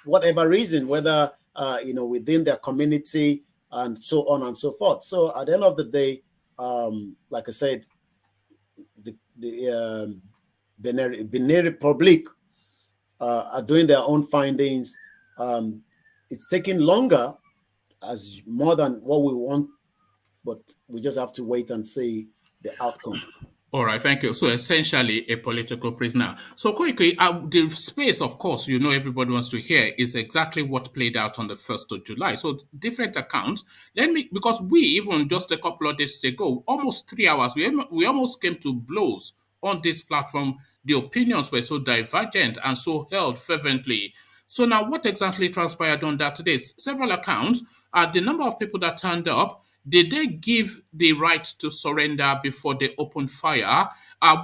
whatever reason, whether, within their community and so on and so forth. So at the end of the day, like I said, the Benin Republic are doing their own findings. It's taking longer, as more than what we want, but we just have to wait and see the outcome. All right, thank you. So essentially, a political prisoner. So Koiki, the space, of course, everybody wants to hear is exactly what played out on the 1st of July. So different accounts. Because we, even just a couple of days ago, almost 3 hours, we almost came to blows on this platform. The opinions were so divergent and so held fervently. So now, what exactly transpired on that day? Several accounts. The number of people that turned up, did they give the right to surrender before they opened fire?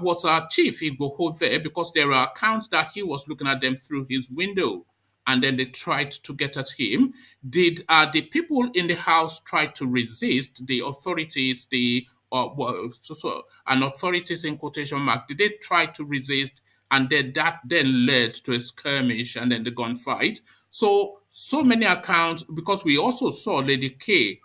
Was our chief Igboho there? Because there are accounts that he was looking at them through his window, and then they tried to get at him. Did the people in the house try to resist the authorities, and authorities in quotation mark, did they try to resist? And then that then led to a skirmish and then the gunfight. So many accounts, because we also saw Lady K,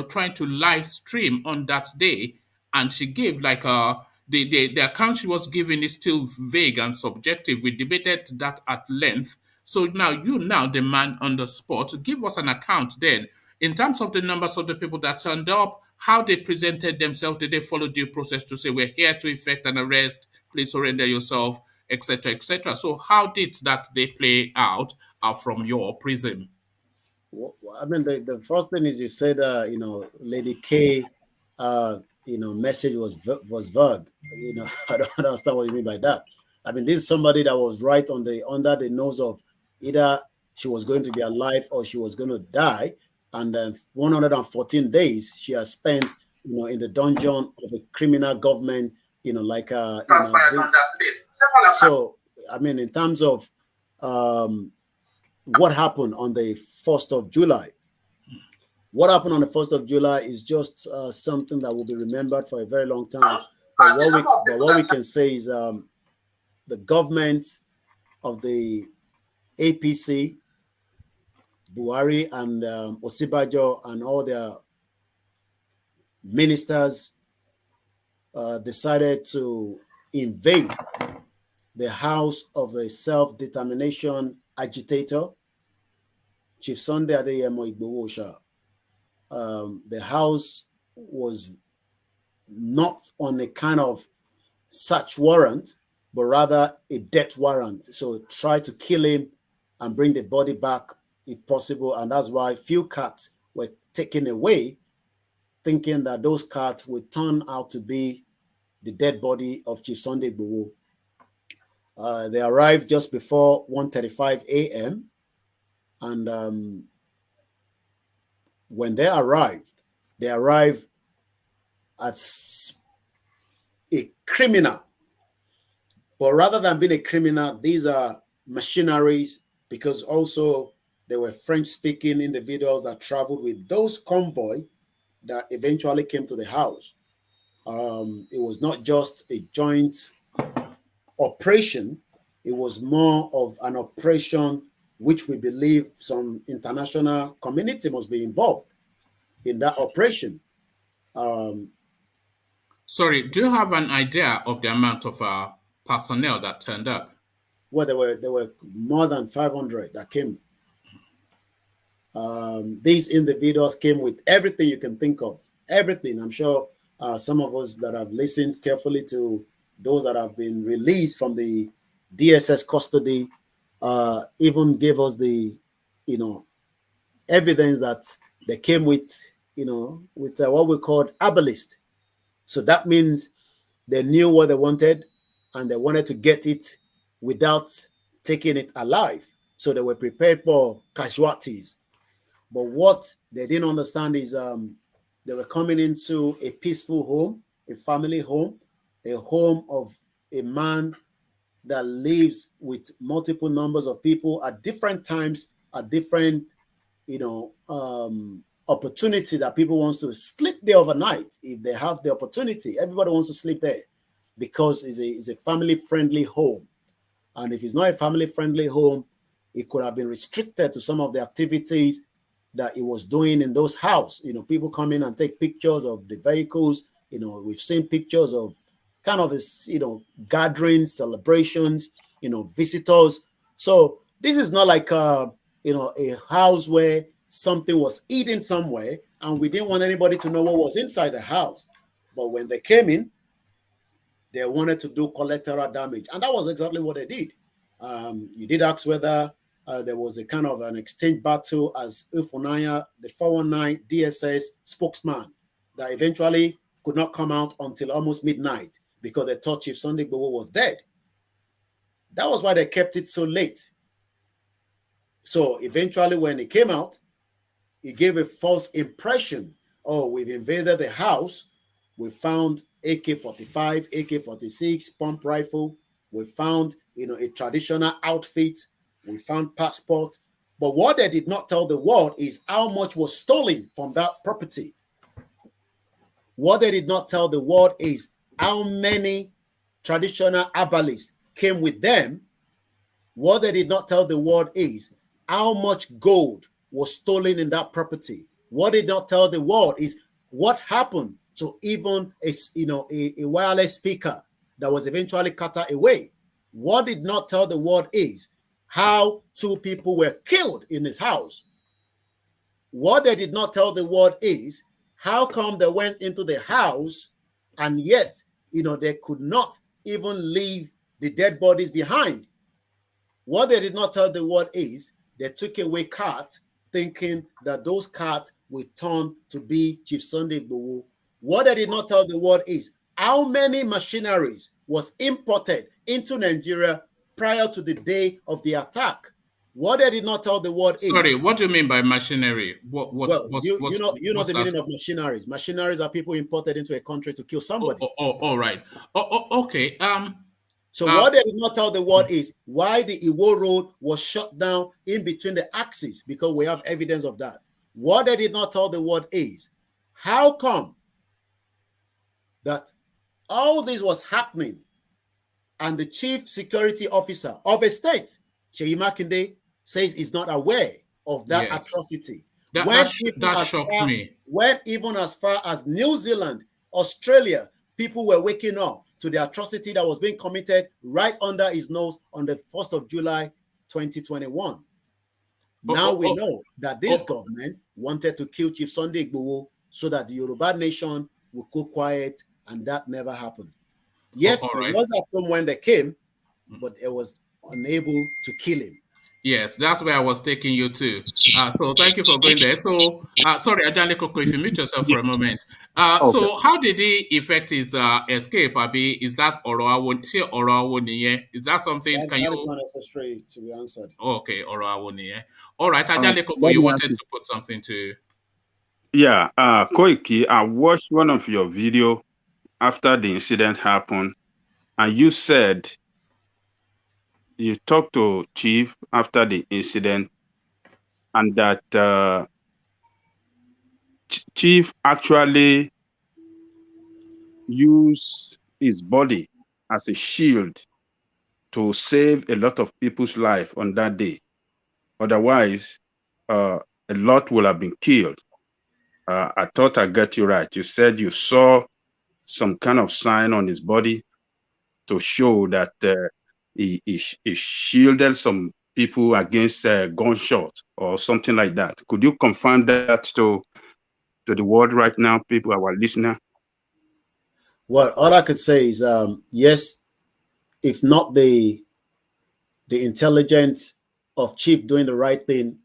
trying to live stream on that day, and she gave the account she was giving is still vague and subjective. We debated that at length. So now the man on the spot, give us an account then in terms of the numbers of the people that turned up, how they presented themselves. Did they follow due process to say, we're here to effect an arrest, please surrender yourself, etc., etc.? So how did that day play out from your prism? I mean, the first thing is you said, Lady K, message was vague. I don't understand what you mean by that. I mean, this is somebody that was right under the nose of either she was going to be alive or she was going to die, and then 114 days she has spent, in the dungeon of a criminal government, so I mean, in terms of what happened on the 1st of July. What happened on the 1st of July is just something that will be remembered for a very long time. But what we can say is the government of the APC, Buhari and Osibajo and all their ministers decided to invade the house of a self-determination agitator, Chief Sunday Adeyemo Igboho'S. The house was not on a kind of search warrant, but rather a death warrant. So try to kill him and bring the body back if possible. And that's why few cats were taken away, thinking that those cats would turn out to be the dead body of Chief Sunday Igboho. They arrived just before 1:35 a.m. And when they arrived at a criminal But rather than being a criminal, these are machineries, because also there were French-speaking individuals that traveled with those convoy that eventually came to the house. It was not just a joint operation, it was more of an operation which we believe some international community must be involved in that operation. Sorry, do you have an idea of the amount of personnel that turned up? Well, there were more than 500 that came. These individuals came with everything you can think of, everything. I'm sure some of us that have listened carefully to those that have been released from the DSS custody even gave us the, evidence that they came with, with what we called herbalist. So that means they knew what they wanted and they wanted to get it without taking it alive. So they were prepared for casualties. But what they didn't understand is they were coming into a peaceful home, a family home, a home of a man that lives with multiple numbers of people at different times, at different, opportunity that people wants to sleep there overnight if they have the opportunity. Everybody wants to sleep there because it's a family-friendly home. And if it's not a family-friendly home, it could have been restricted to some of the activities that it was doing in those houses. People come in and take pictures of the vehicles. We've seen pictures of kind of this, gatherings, celebrations, visitors. So this is not like a house where something was eaten somewhere and we didn't want anybody to know what was inside the house. But when they came in, they wanted to do collateral damage. And that was exactly what they did. You did ask whether there was a kind of an exchange battle as Ifunanya, the 419 DSS spokesman, that eventually could not come out until almost midnight because they thought Chief Sunday Igboho was dead. That was why they kept it so late. So eventually when he came out, he gave a false impression. Oh, we've invaded the house. We found AK-45, AK-46, pump rifle. We found, a traditional outfit. We found passport. But what they did not tell the world is how much was stolen from that property. What they did not tell the world is how many traditional herbalists came with them. What they did not tell the world is how much gold was stolen in that property. What they did not tell the world is what happened to even a wireless speaker that was eventually cut away. What did not tell the world is how 2 people were killed in his house. What they did not tell the world is how come they went into the house and yet, they could not even leave the dead bodies behind. What they did not tell the world is they took away cats thinking that those cats will turn to be Chief Sunday Igboho. What they did not tell the world is how many machineries was imported into Nigeria prior to the day of the attack. What they did not tell the world is... Sorry, what do you mean by machinery? You know the meaning of machineries. Machineries are people imported into a country to kill somebody. All right. Okay. So what they did not tell the world is why the Iwo Road was shut down in between the axes, because we have evidence of that. What they did not tell the world is how come that all this was happening and the chief security officer of a state, Seyi Makinde, says he's not aware of that atrocity. That shocked me. When even as far as New Zealand, Australia, people were waking up to the atrocity that was being committed right under his nose on the 1st of July, 2021. Now we know that this government wanted to kill Chief Sunday Igboho so that the Yoruba nation would go quiet, and that never happened. Yes, it was happened when they came, but it was unable to kill him. Yes, that's where I was taking you to. So thank you for going there. So, sorry, Ajale Koko, if you mute yourself for a moment. Okay. So how did he effect his escape, Abi? Is that Oroawo? Is that something? That is not necessary to be answered. Okay, Oroawo. All right, Ajale Koko, you wanted to put something to... Yeah, Koiki, I watched one of your video after the incident happened, and you said you talked to Chief after the incident, and that Chief actually used his body as a shield to save a lot of people's life on that day. Otherwise, a lot will have been killed. I thought I got you right. You said you saw some kind of sign on his body to show that he shielded some people against gunshot or something like that. Could you confirm that to the world right now, people, our listener? Well, all I could say is yes, if not the intelligence of Chief doing the right thing,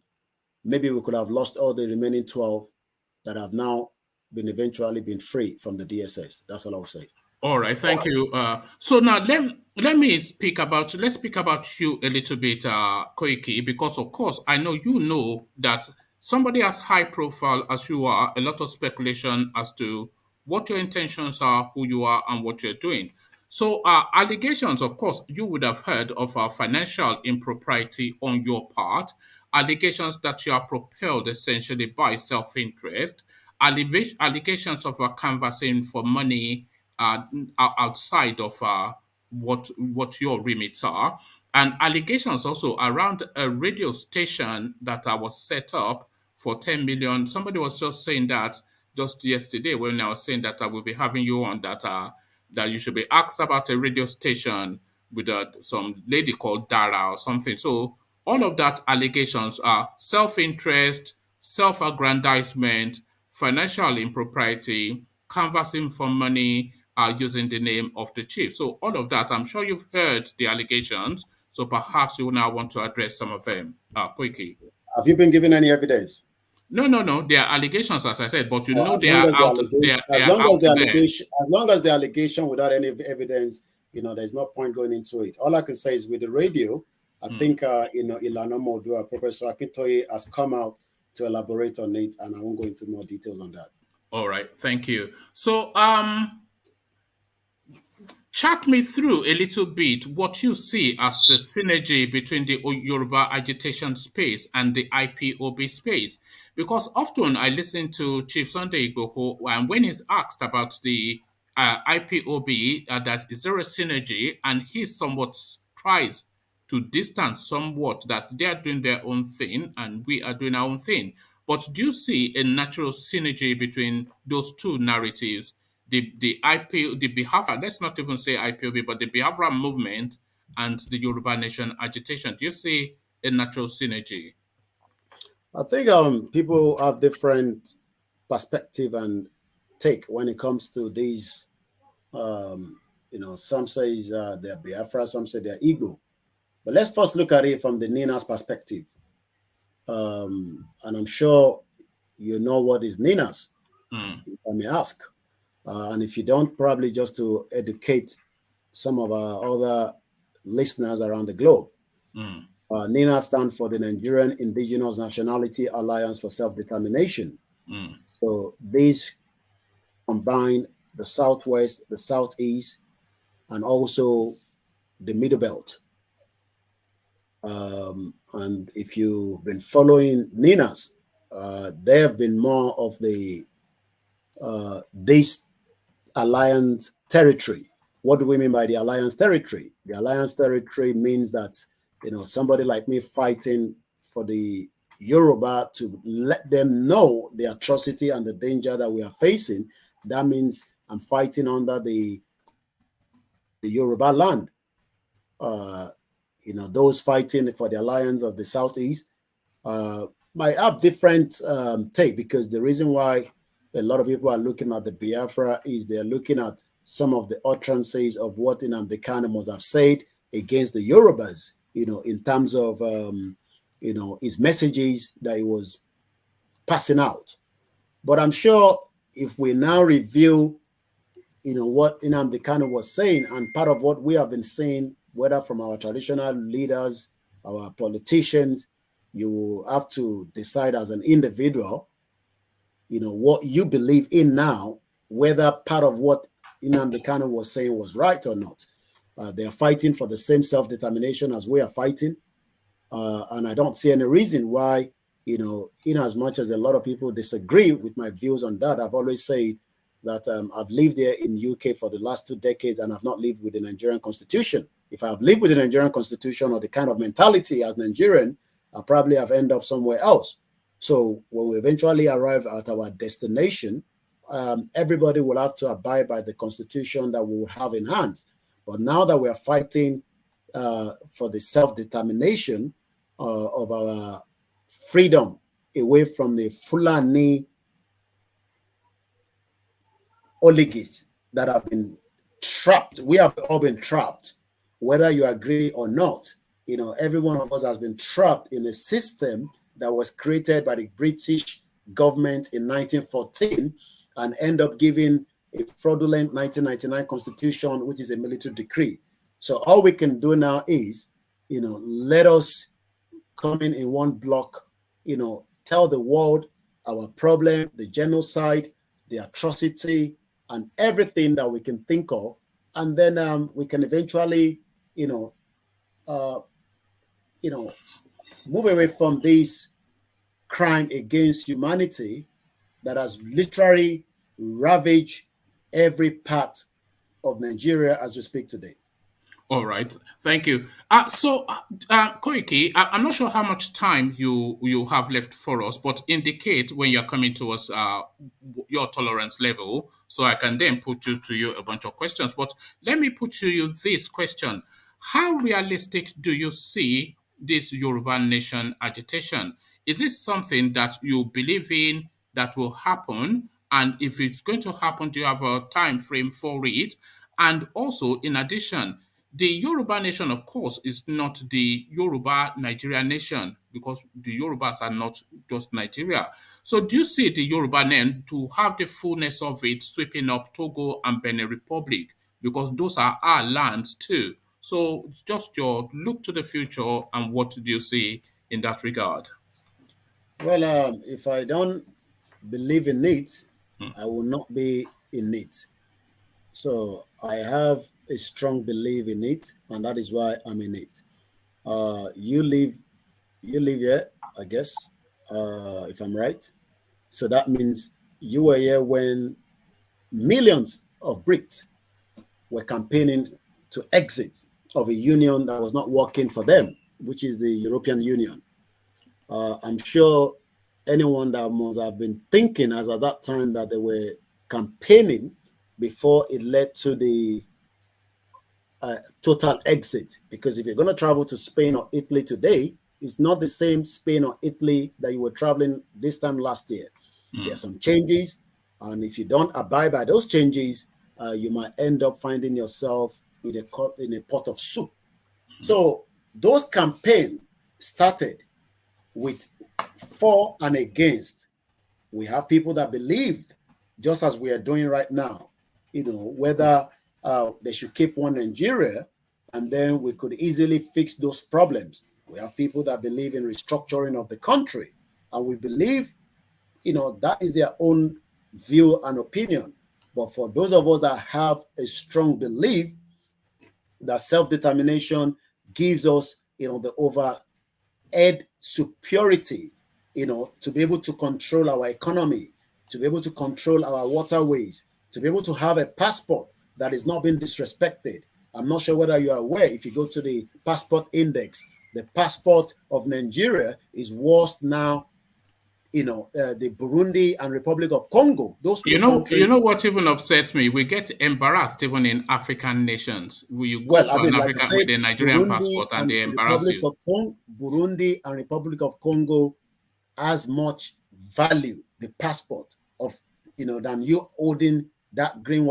maybe we could have lost all the remaining 12 that have now been eventually been free from the DSS. That's all I'll say. All right, thank you. So now let's speak about you a little bit, Koiki, because of course I know you know that somebody as high profile as you are, a lot of speculation as to what your intentions are, who you are, and what you're doing. So allegations, of course, you would have heard of financial impropriety on your part, allegations that you are propelled essentially by self-interest, allegations of canvassing for money uh, outside of what your remits are, and allegations also around a radio station that was set up for 10 million. Somebody was just saying that just yesterday when I was saying that I will be having you on that you should be asked about a radio station with some lady called Dara or something. So all of that allegations are self-interest, self-aggrandizement, financial impropriety, canvassing for money, using the name of the chief. So all of that, I'm sure you've heard the allegations. So perhaps you now want to address some of them quickly. Have you been given any evidence? No. They are allegations, as I said, but you know As they long are as the out. allegation, They are out there. as long as the allegation without any evidence, there's no point going into it. All I can say is with the radio, I think Ilana Modua, Professor Akintoye has come out to elaborate on it, and I won't go into more details on that. All right, thank you. So chat me through a little bit what you see as the synergy between the Yoruba agitation space and the IPOB space. Because often I listen to Chief Sunday Igboho, and when he's asked about the IPOB, that is there a synergy, and he somewhat tries to distance somewhat that they are doing their own thing and we are doing our own thing. But do you see a natural synergy between those two narratives? The IPO, the Biafra, let's not even say IPOB, but the Biafra movement and the Yoruba Nation agitation. Do you see a natural synergy? I think people have different perspective and take when it comes to these. Some say they're Biafra, some say they're Igbo. But let's first look at it from the Nina's perspective. And I'm sure you know what is Nina's, if I may ask. And if you don't, probably just to educate some of our other listeners around the globe. NINA stands for the Nigerian Indigenous Nationality Alliance for Self-Determination. So these combine the Southwest, the Southeast, and also the Middle Belt. And if you've been following NINA's, they have been more of the this alliance territory. What do we mean by the alliance territory? The alliance territory means that somebody like me fighting for the Yoruba to let them know the atrocity and the danger that we are facing. That means I'm fighting under the Yoruba land. Those fighting for the alliance of the Southeast might have different take, because the reason why a lot of people are looking at the Biafra is they're looking at some of the utterances of what Nnamdi Kanu must have said against the Yorubas, in terms of, his messages that he was passing out. But I'm sure if we now review, what Nnamdi Kanu was saying, and part of what we have been saying, whether from our traditional leaders, our politicians, you will have to decide as an individual, what you believe in now, whether part of what Nnamdi Kanu was saying was right or not. They are fighting for the same self-determination as we are fighting. And I don't see any reason why, in as much as a lot of people disagree with my views on that, I've always said that I've lived here in UK for the last 2 decades and I've not lived with the Nigerian constitution. If I have lived with the Nigerian constitution or the kind of mentality as Nigerian, I probably have ended up somewhere else. So when we eventually arrive at our destination, everybody will have to abide by the constitution that we will have in hand. But now that we are fighting for the self-determination of our freedom away from the Fulani oligarchs that have been trapped. We have all been trapped, whether you agree or not. Every one of us has been trapped in a system that was created by the British government in 1914 and end up giving a fraudulent 1999 constitution, which is a military decree. So all we can do now is, let us come in one block, tell the world our problem, the genocide, the atrocity, and everything that we can think of. And then we can eventually, move away from this crime against humanity that has literally ravaged every part of Nigeria as we speak today. All right, thank you. Koiki, I'm not sure how much time you have left for us, but indicate when you're coming to us your tolerance level, so I can then put to you a bunch of questions. But let me put to you this question: how realistic do you see this Yoruba nation agitation? Is this something that you believe in that will happen? And if it's going to happen, do you have a time frame for it? And also, in addition, the Yoruba nation, of course, is not the Yoruba Nigeria nation because the Yorubas are not just Nigeria. So do you see the Yoruba name to have the fullness of it sweeping up Togo and Benin Republic? Because those are our lands too. So just your look to the future and what do you see in that regard? Well, if I don't believe in it, I will not be in it. So I have a strong belief in it, and that is why I'm in it. You live here, I guess, if I'm right. So that means you were here when millions of Brits were campaigning to exit of a union that was not working for them, which is the European Union. I'm sure anyone that must have been thinking as at that time that they were campaigning before it led to the total exit. Because if you're going to travel to Spain or Italy today, it's not the same Spain or Italy that you were traveling this time last year. There are some changes, and if you don't abide by those changes, you might end up finding yourself in a pot of soup. So those campaigns started with for and against. We have people that believed, just as we are doing right now, whether they should keep one Nigeria, and then we could easily fix those problems. We have people that believe in restructuring of the country, and we believe, that is their own view and opinion. But for those of us that have a strong belief that self-determination gives us, the overhead superiority, to be able to control our economy, to be able to control our waterways, to be able to have a passport that is not being disrespected. I'm not sure whether you are aware, if you go to the passport index, the passport of Nigeria is worse now, the Burundi and Republic of Congo. Those two countries. You know what even upsets me? We get embarrassed even in African nations. You go to an African with a Nigerian passport and they embarrass you. Burundi and Republic of Congo has much value, the passport of, than you holding that green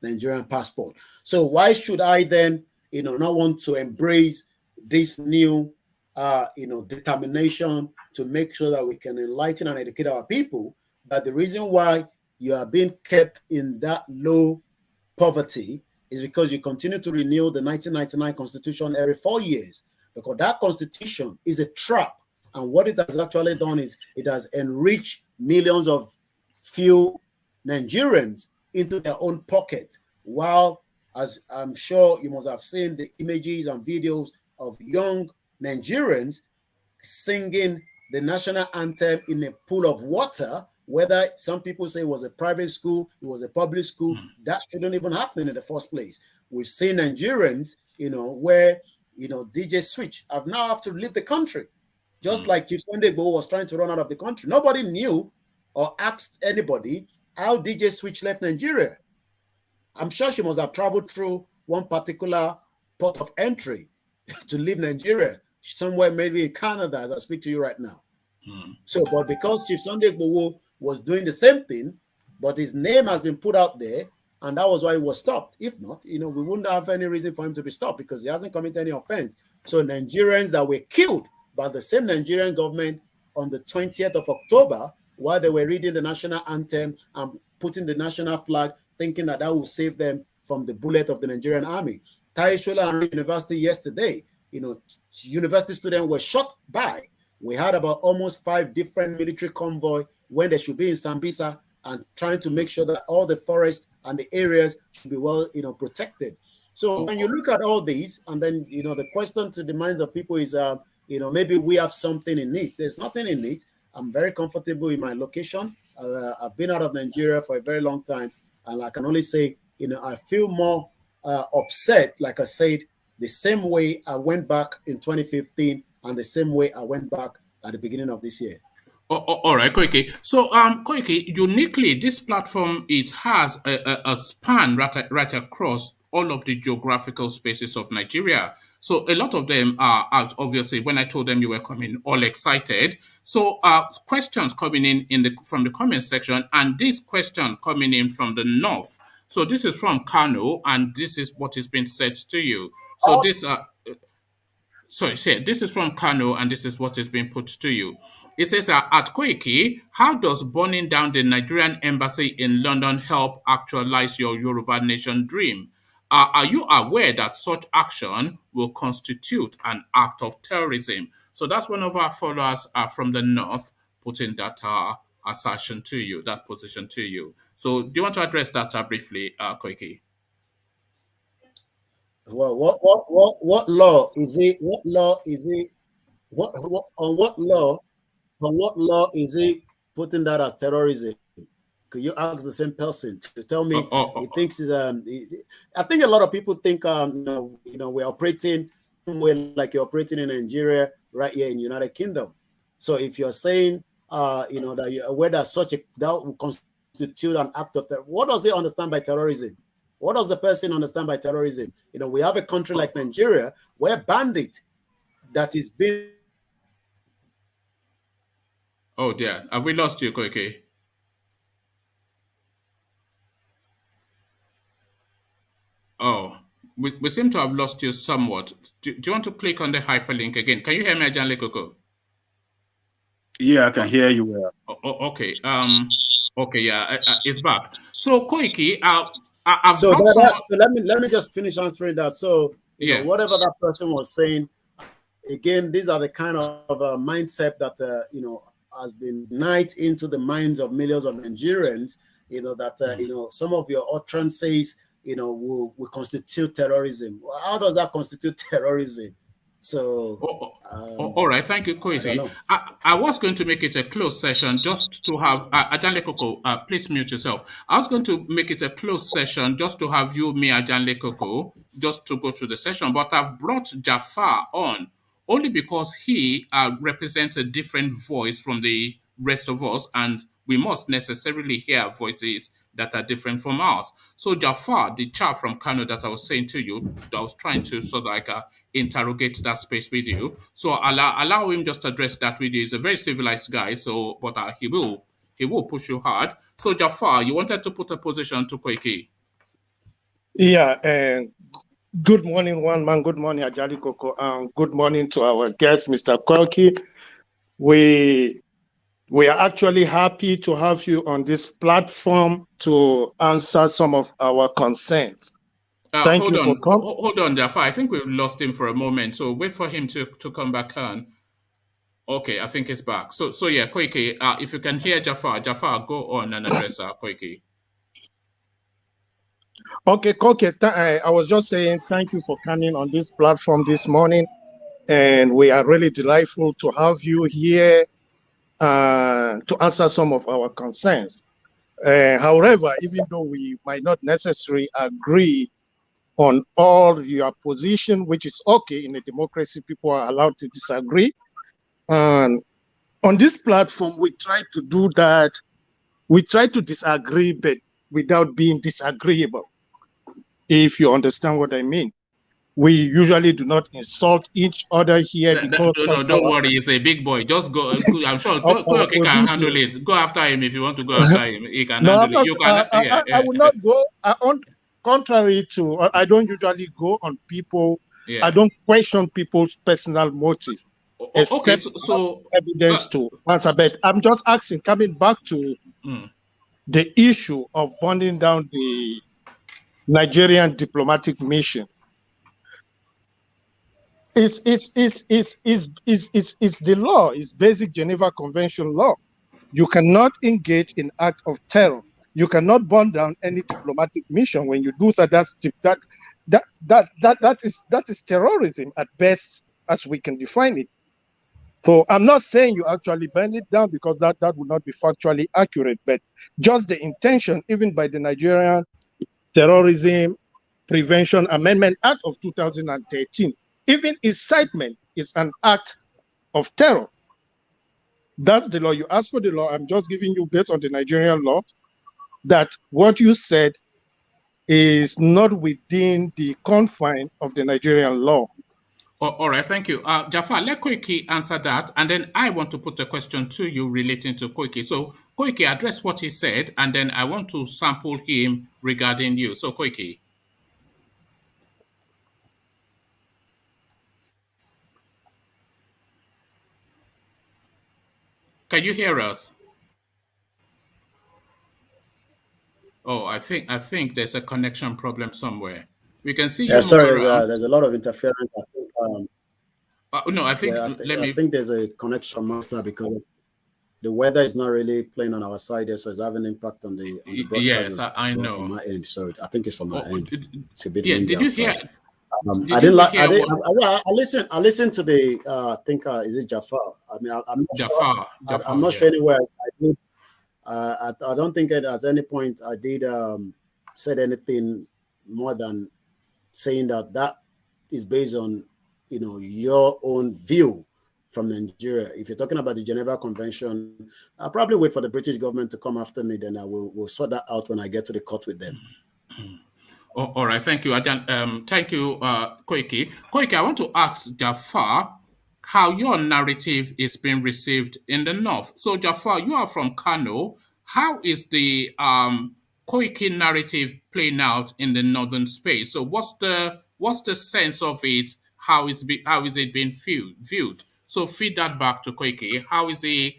Nigerian passport. So why should I then, not want to embrace this new, determination to make sure that we can enlighten and educate our people, that the reason why you are being kept in that low poverty is because you continue to renew the 1999 Constitution every 4 years, because that Constitution is a trap. And what it has actually done is it has enriched millions of few Nigerians into their own pocket, while as I'm sure you must have seen the images and videos of young Nigerians singing the national anthem in a pool of water, whether some people say it was a private school, it was a public school, that shouldn't even happen in the first place. We've seen Nigerians, where, DJ Switch have now have to leave the country. Just like Chief Sunday Igboho was trying to run out of the country. Nobody knew or asked anybody how DJ Switch left Nigeria. I'm sure she must have traveled through one particular port of entry to leave Nigeria, somewhere maybe in Canada as I speak to you right now. So, but because Chief Sunday Igboho was doing the same thing, but his name has been put out there, and that was why he was stopped. If not, we wouldn't have any reason for him to be stopped because he hasn't committed any offense. So Nigerians that were killed by the same Nigerian government on the 20th of October while they were reading the national anthem and putting the national flag, thinking that that will save them from the bullet of the Nigerian army. Taishola University yesterday, university students were shot by. We had about almost 5 different military convoy when they should be in Sambisa and trying to make sure that all the forests and the areas should be well, protected. So when you look at all these, and then, the question to the minds of people is, maybe we have something in it. There's nothing in it. I'm very comfortable in my location. I've been out of Nigeria for a very long time. And I can only say, I feel more upset, like I said, the same way I went back in 2015 and the same way I went back at the beginning of this year. All right, Koiki. So, Koiki, uniquely, this platform, it has a span right across all of the geographical spaces of Nigeria. So a lot of them are obviously, when I told them you were coming, all excited. So questions coming in from the comment section, and this question coming in from the north. So this is from Kano, and this is what is being said to you. So this this is from Kano, and this is what is being put to you. It says, at Koiki, how does burning down the Nigerian embassy in London help actualize your Yoruba nation dream? Are you aware that such action will constitute an act of terrorism? So that's one of our followers from the north putting that assertion to you, that position to you. So do you want to address that briefly, Koiki? Well, what law is it? What law is it? On what law is it putting that as terrorism? Could you ask the same person to tell me he thinks is I think a lot of people think we're operating like you're operating in Nigeria right here in the United Kingdom. So if you're saying that you're aware that that will constitute an act of terror, what does he understand by terrorism? What does the person understand by terrorism? We have a country like Nigeria where bandit that is being. Oh dear, have we lost you, Koiki? Oh, we seem to have lost you somewhat. Do you want to click on the hyperlink again? Can you hear me, Ajanle Koko? Yeah, I can hear you well. Okay. Okay. Yeah, it's back. So Koiki, so let me just finish answering that. So whatever that person was saying, again, these are the kind of mindset that has been night into the minds of millions of Nigerians. That some of your utterances will constitute terrorism. How does that constitute terrorism? So, all right, thank you, Koiki. I was going to make it a closed session just to have Ajanle Koko. Please mute yourself. I was going to make it a closed session just to have you, me, Ajanle Koko, just to go through the session. But I've brought Jafar on only because he represents a different voice from the rest of us, and we must necessarily hear voices that are different from ours. So Jafar, the chap from Kano that I was saying to you, that I was trying to sort of like interrogate that space with you. So allow him just to address that with you. He's a very civilized guy, but he will push you hard. So Jafar, you wanted to put a position to Koiki. Yeah, and good morning, one man. Good morning, Ajali Koko. Good morning to our guest, Mr. Koiki. We are actually happy to have you on this platform to answer some of our concerns. Thank you for coming. Hold on, Jafar. I think we've lost him for a moment, so wait for him to come back on. Okay, I think he's back. So yeah, Koiki, if you can hear Jafar, go on and address Koiki. Okay, Koiki, I was just saying thank you for coming on this platform this morning, and we are really delightful to have you here to answer some of our concerns. However, even though we might not necessarily agree on all your position, which is okay in a democracy, people are allowed to disagree. And on this platform, we try to do that. We try to disagree, but without being disagreeable, if you understand what I mean. We usually do not insult each other here because no, don't worry. He's a big boy. Just go. I'm sure our Koiki can handle positions. it. Go after him if you want to go after him. He can No, handle I'm it. not. You can. Yeah, I yeah, will not go on. Contrary to, I don't usually go on people. yeah. I don't question people's personal motive, Okay, except so evidence to answer. But I'm just asking, coming back to the issue of burning down the Nigerian diplomatic mission. It's the law. It's basic Geneva Convention law. You cannot engage in act of terror. You cannot burn down any diplomatic mission. When you do so, that is terrorism at best, as we can define it. So I'm not saying you actually burn it down, because that would not be factually accurate, but just the intention, even by the Nigerian Terrorism Prevention Amendment Act of 2013, even incitement is an act of terror. That's the law. You ask for the law. I'm just giving you, based on the Nigerian law, that what you said is not within the confine of the Nigerian law. All right, thank you. Jafar, let Koiki answer that, and then I want to put a question to you relating to Koiki. So, Koiki, address what he said, and then I want to sample him regarding you. So, Koiki. Can you hear us? Oh, I think there's a connection problem somewhere. We can see you move sorry, around. there's a lot of interference. I think, no, I think I think there's a connection master, because the weather is not really playing on our side there, so it's having an impact on the broadcast. Yes, I know. From my end, so I think it's from my end. It's a bit yeah, windy did you outside. hear? I didn't like. I listened. I listened to the. I think is it Jafar? I mean, I'm not Jafar. sure. I'm not sure anywhere. I did. I don't think at any point I did said anything more than saying that is based on your own view from Nigeria. If you're talking about the Geneva Convention, I'll probably wait for the British government to come after me. Then we'll sort that out when I get to the court with them. All right, thank you, Adan. Thank you, Koiki. Koiki, I want to ask Jafar how your narrative is being received in the north. So, Jafar, you are from Kano. How is the Koiki narrative playing out in the northern space? So, what's the sense of it? How is it being viewed? So, feed that back to Koiki. How is it?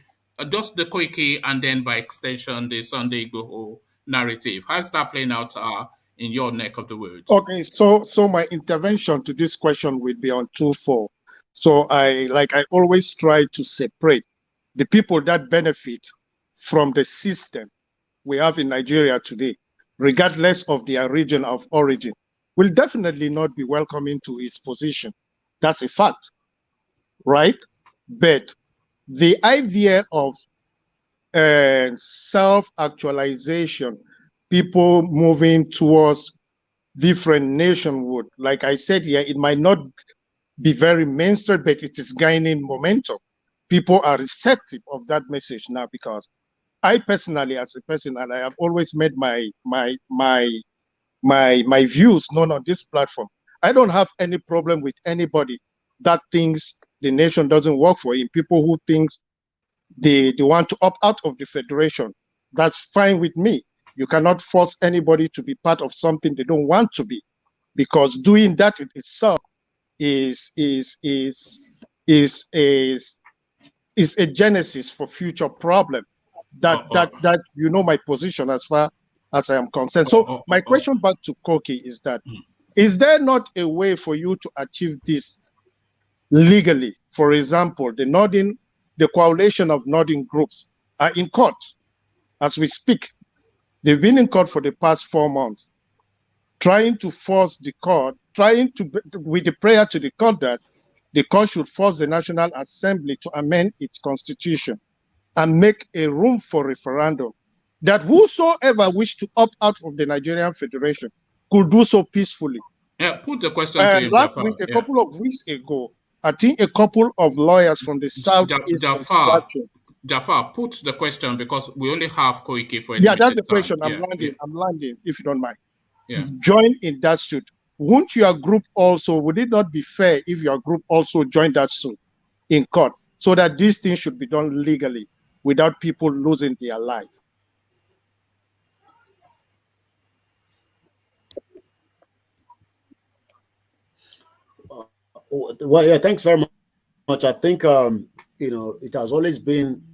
Just the Koiki, and then by extension, the Sunday Igboho narrative. How is that playing out in your neck of the woods? Okay, so my intervention to this question will be on twofold. So I always try to separate the people that benefit from the system we have in Nigeria today, regardless of their region of origin, will definitely not be welcoming to his position. That's a fact, right? But the idea of self-actualization, people moving towards different nationhood, like I said here, it might not be very mainstream, but it is gaining momentum. People are receptive of that message now, because I personally, as a person, and I have always made my views known on this platform. I don't have any problem with anybody that thinks the nation doesn't work for him. People who think they want to opt out of the federation, that's fine with me. You cannot force anybody to be part of something they don't want to be, because doing that in itself is a genesis for future problem. That my position as far as I am concerned. So my question back to Koiki is that, is there not a way for you to achieve this legally? For example, the coalition of northern groups are in court as we speak. They've been in court for the past 4 months. trying to force the court, with the prayer to the court that the court should force the National Assembly to amend its constitution and make a room for referendum, that whosoever wished to opt out of the Nigerian Federation could do so peacefully. Yeah, put the question to him, Last Jafar. week, a couple of weeks ago, I think a couple of lawyers from the southeast Jafar, put the question because we only have Koiki for a yeah, that's the time. question. I'm landing, if you don't mind. Yeah. Join in that suit. Won't your group also, would it not be fair if your group also joined that suit in court so that these things should be done legally without people losing their life? Well, yeah, thanks very much. I think, it has always been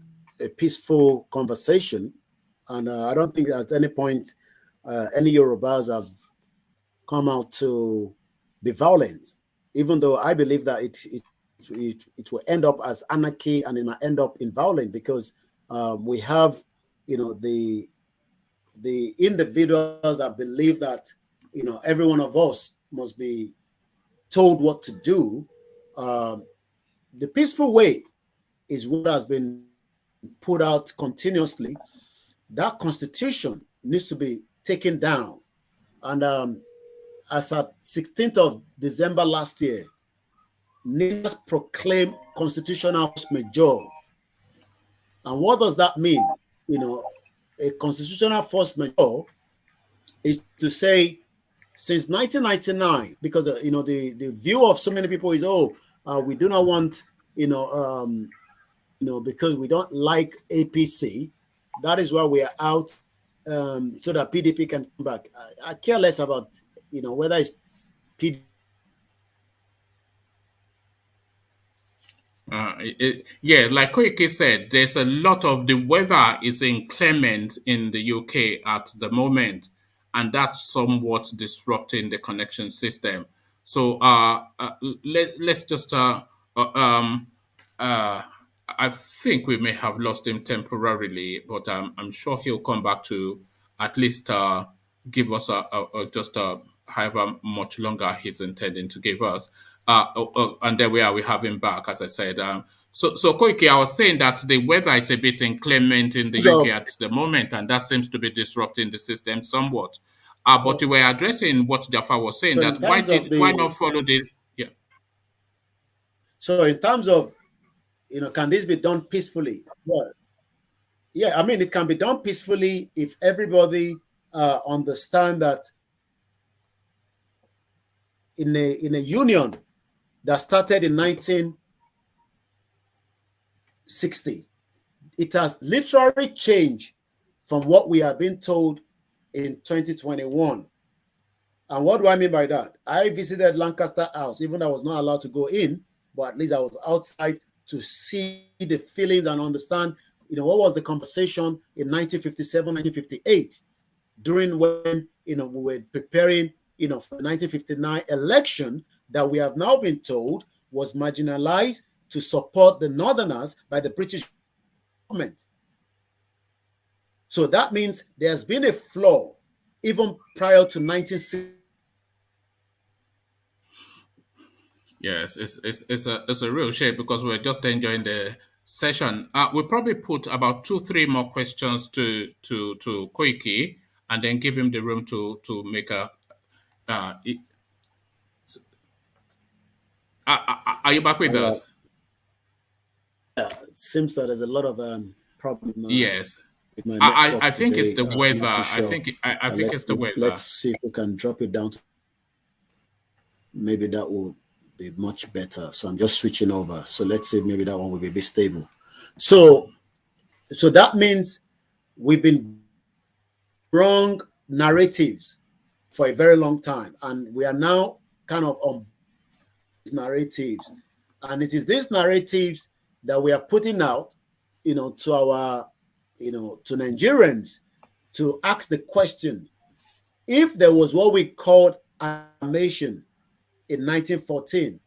a peaceful conversation. And I don't think at any point any Yorubas have come out to be violent, even though I believe that it will end up as anarchy and it might end up in violence because we have, the individuals that believe that, every one of us must be told what to do. The peaceful way is what has been put out continuously. That constitution needs to be taken down. And as at 16th of December last year, Nigerians proclaimed constitutional force majeure. And what does that mean? A constitutional force majeure is to say, since 1999, because the view of so many people is, we do not want, because we don't like APC. That is why we are out, so that PDP can come back. I care less about, whether it's PDP. Yeah, like Koiki said, there's a lot of the weather is inclement in the UK at the moment, and that's somewhat disrupting the connection system. So let's just I think we may have lost him temporarily, but I'm sure he'll come back to at least give us just however much longer he's intending to give us. And there we are, we have him back, as I said. So Koiki, I was saying that the weather is a bit inclement in the UK at the moment, and that seems to be disrupting the system somewhat. But you were addressing what Jafar was saying, that why not follow the... Yeah. So in terms of, can this be done peacefully? Well, yeah, I mean, it can be done peacefully if everybody understand that in a union that started in 1960, it has literally changed from what we have been told in 2021. And what do I mean by that? I visited Lancaster House, even though I was not allowed to go in, but at least I was outside to see the feelings and understand, what was the conversation in 1957, 1958, during when, we were preparing, for the 1959 election that we have now been told was marginalized to support the Northerners by the British government. So that means there's been a flaw even prior to 1960. Yes, it's a real shame because we're just enjoying the session. We'll probably put about 2-3 more questions to Koiki and then give him the room to make a. Are you back with us? Yeah, it seems that there's a lot of problem. Yes, with my I think today. it's the weather. I think it's the weather. Let's see if we can drop it down. Maybe that will be much better. So I'm just switching over. So let's see, maybe that one will be a bit stable. So that means we've been wrong narratives for a very long time, and we are now kind of on narratives, and it is these narratives that we are putting out, to our, to Nigerians, to ask the question: if there was what we called animation in 1914,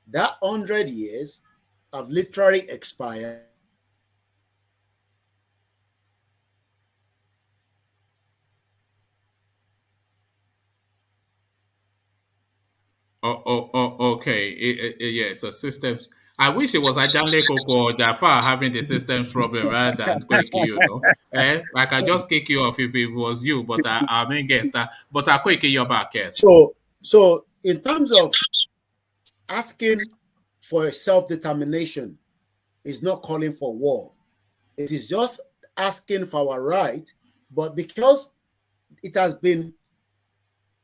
that 100 years have literally expired. Okay. Yeah, so systems. I wish it was Ajanle Koko or Jafar having the systems problem rather than Koiki, you know. I can just kick you off if it was you, but I mean, guess that. But Koiki, you're back, yes. So in terms of asking for self-determination, is not calling for war. It is just asking for our right, but because it has been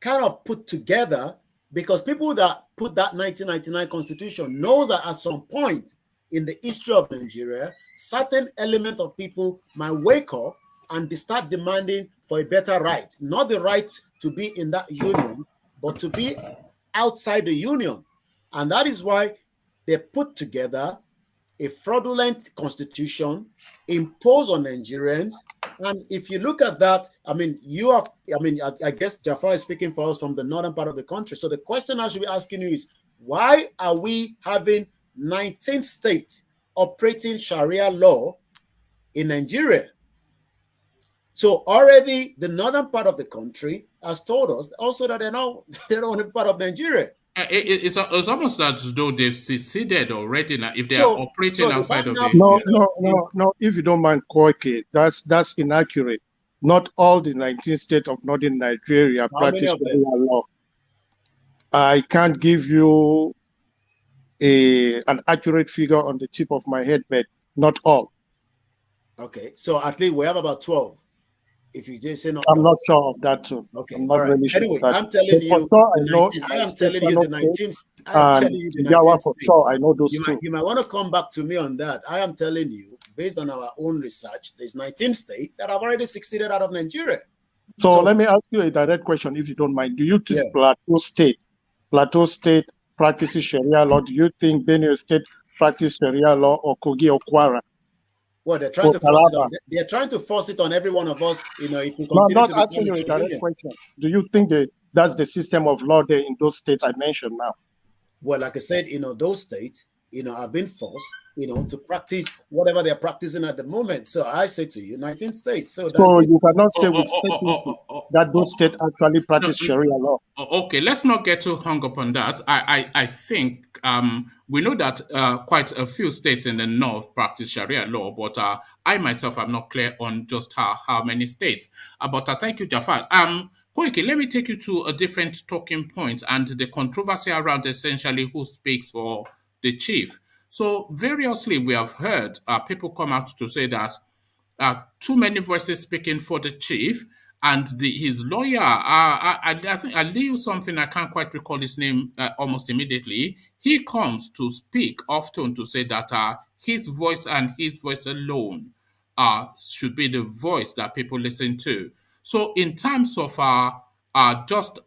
kind of put together, because people that put that 1999 constitution knows that at some point in the history of Nigeria, certain element of people might wake up and they start demanding for a better right, not the right to be in that union, but to be outside the union. And that is why they put together a fraudulent constitution imposed on Nigerians. And if you look at that, I mean, I guess Jafar is speaking for us from the northern part of the country. So the question I should be asking you is, why are we having 19 states operating Sharia law in Nigeria? So already the northern part of the country has told us also that they're not part of Nigeria. It's almost as though they've seceded already now. If they are operating outside of the no. If you don't mind, Koiki, that's inaccurate. Not all the 19 states of northern Nigeria practice Sharia law. I can't give you an accurate figure on the tip of my head, but not all. Okay, so at least we have about 12. If you just say not, I'm not sure of that too. Okay, I'm not really sure. Anyway, that. I'm telling you, I am telling you the 19th. I am telling you the 19th. For sure, I know those two. You might want to come back to me on that. I am telling you, based on our own research, there's 19 states that have already succeeded out of Nigeria. So let me ask you a direct question, if you don't mind. Do you think Plateau State practices Sharia law? Do you think Benue State practices Sharia law, or Kogi or Kwara? Well, they're trying to force it on. They're trying to force it on every one of us. You know, if we continue not asking you a direct question. Do you think that's the system of law there in those states I mentioned now? Well, like I said, those states, have been forced, to practice whatever they're practicing at the moment. So I say to you, 19 states. So you cannot say with certainty that those states actually practice Sharia law. Okay, let's not get too hung up on that. I think we know that quite a few states in the north practice Sharia law, but I myself am not clear on just how many states. But thank you, Jafar. Koiki, let me take you to a different talking point and the controversy around essentially who speaks for the chief. So variously, we have heard people come out to say that too many voices speaking for the chief, and his lawyer, I think I'll leave something, I can't quite recall his name almost immediately. He comes to speak often to say that his voice and his voice alone should be the voice that people listen to. So in terms of just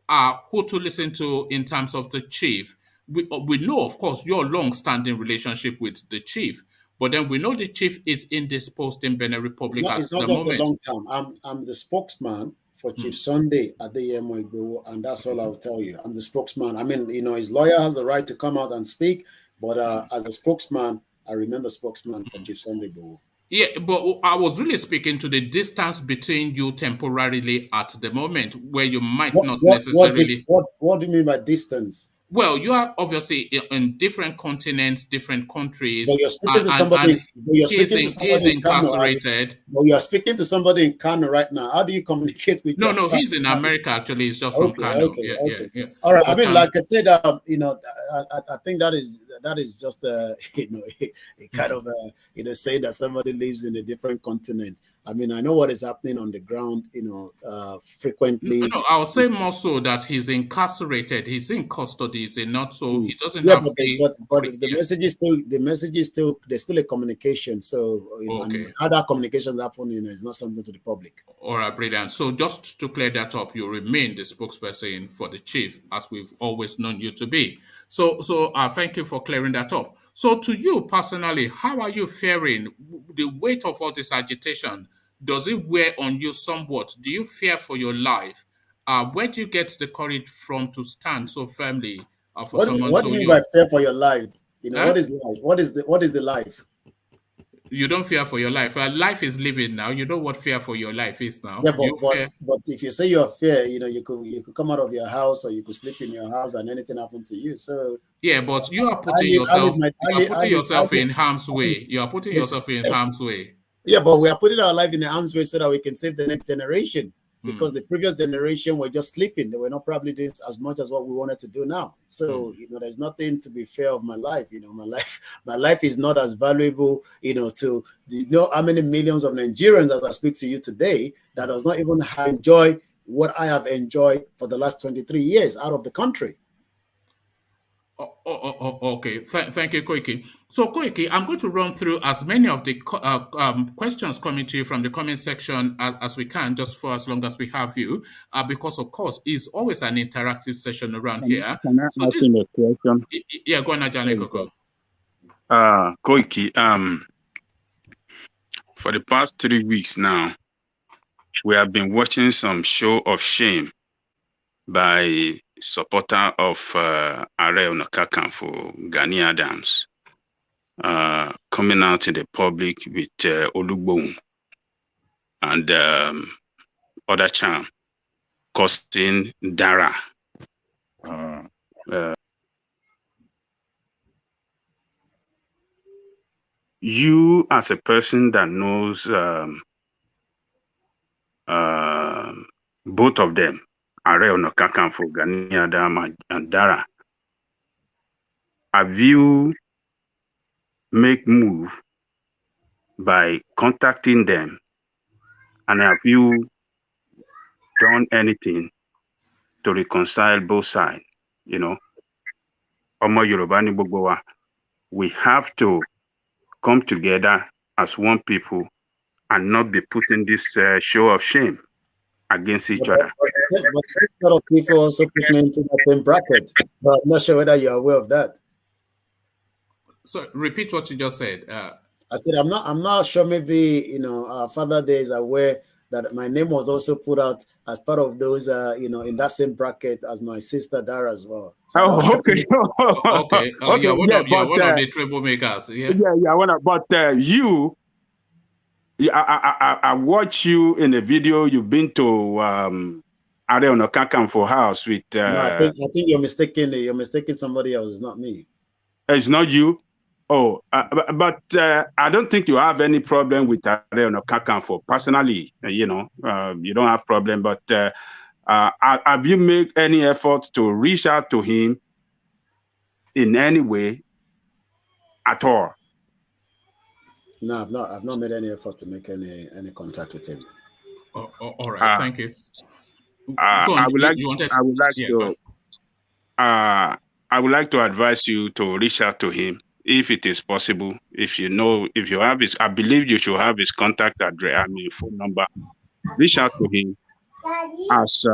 who to listen to in terms of the chief, we know, of course, your long-standing relationship with the chief, but then we know the chief is indisposed in Benin Republic at the moment. It's not just a long time. I'm the spokesman for Chief Sunday at the Igboho, and that's all I'll tell you. I'm the spokesman. I mean, his lawyer has the right to come out and speak, but as a spokesman, I remain the spokesman for Chief Sunday Igboho. Yeah, but I was really speaking to the distance between you temporarily at the moment, where you might not necessarily. What do you mean by distance? Well, you are obviously in different continents, different countries. But you're speaking to somebody. He's incarcerated. But you are speaking to somebody in Kano right now. How do you communicate with? No, he's in America. Actually, he's just from Kano. Okay. Yeah. All right. I mean, like I said, I think that is just a kind of saying that somebody lives in a different continent. I mean, I know what is happening on the ground, frequently. No, I'll say more so that he's incarcerated. He's in custody. Is it not? So he doesn't have but the message is still, there's still a communication. So, and how that communication happen, is not something to the public. All right, brilliant. So just to clear that up, you remain the spokesperson for the chief, as we've always known you to be. So thank you for clearing that up. So to you personally, how are you faring? The weight of all this agitation, does it wear on you somewhat? Do you fear for your life? Where do you get the courage from to stand so firmly for someone? What do you mean by fear for your life? What is life? What is the life? You don't fear for your life. Life is living now. You know what fear for your life is now. Yeah, You fear. but if you say you're fair, you could come out of your house or you could sleep in your house and anything happen to you. So Yeah, but you are I putting live, I live yourself. my, You I are live, I putting live, I yourself live, in harm's I live. way. You are putting Yes, yourself in yes. harm's way. Yeah, but we are putting our life in the arms way so that we can save the next generation. Because Mm. the previous generation were just sleeping. They were not probably doing as much as what we wanted to do now. So, there's nothing to be fair of my life. My life is not as valuable, to how many millions of Nigerians as I speak to you today that does not even enjoy what I have enjoyed for the last 23 years out of the country. Okay. Thank you, Koiki. So, Koiki, I'm going to run through as many of the questions coming to you from the comment section as we can, just for as long as we have you, because, of course, it's always an interactive session around here. Can I So ask him a question? Yeah, go on, Ajane Koko. Koiki, for the past 3 weeks now, we have been watching some show of shame by supporter of Are Ona Kakanfo, Gani Adams, coming out in the public with Olugbon and other charm, costing Dara. You, as a person that knows both of them, Are Ona Kakanfo, Gani Adams and Dara, have you make move by contacting them, and have you done anything to reconcile both sides? Omo Yoruba ni gbogbo wa. We have to come together as one people and not be putting this show of shame against each other. But a lot of people also put me into that same bracket. But I'm not sure whether you're aware of that. So repeat what you just said. I said I'm not sure. Maybe our father there is aware that my name was also put out as part of those in that same bracket as my sister Dara as well. So okay. Okay. Okay. You're one of the troublemakers. Yeah. But you. I watch you in a video. You've been to Are Ona Kakanfo house with. No, I think you're mistaken. You're mistaken somebody else. It's not me. It's not you. Oh, but I don't think you have any problem with Are Ona Kakanfo personally. You don't have problem. But have you made any effort to reach out to him in any way at all? No, I've not made any effort to make any contact with him. All right, thank you. I would like to advise you to reach out to him if it is possible. If you have his, I believe you should have his contact address, phone number. Reach out to him as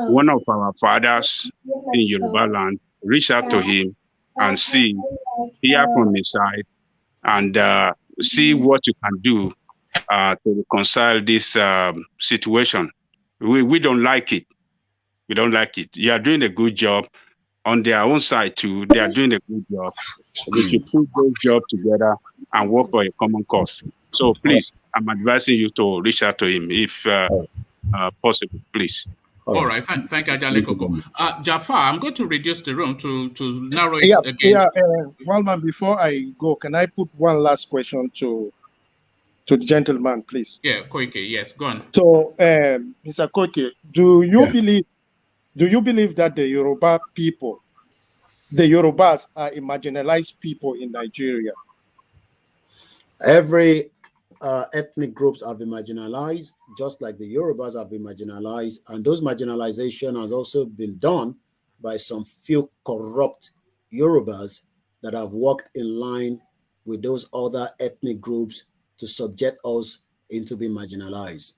one of our fathers in Yoruba land. Reach out to him and hear from his side, and see what you can do to reconcile this situation. We don't like it. We don't like it. You are doing a good job. On their own side too, they are doing a good job. We should put those jobs together and work for a common cause. So please, I'm advising you to reach out to him if possible, please. All right, thank you, Ajale Koko. Jafar, I'm going to reduce the room to narrow it again. Waldman, before I go, can I put one last question to the gentleman, please? Yeah, Koiki, yes, go on. So, Mr. Koiki, do you believe that the Yoruba people, the Yorubas, are a marginalized people in Nigeria? Every ethnic groups have been marginalized, just like the Yorubas have been marginalized, and those marginalization has also been done by some few corrupt Yorubas that have worked in line with those other ethnic groups to subject us into being marginalized.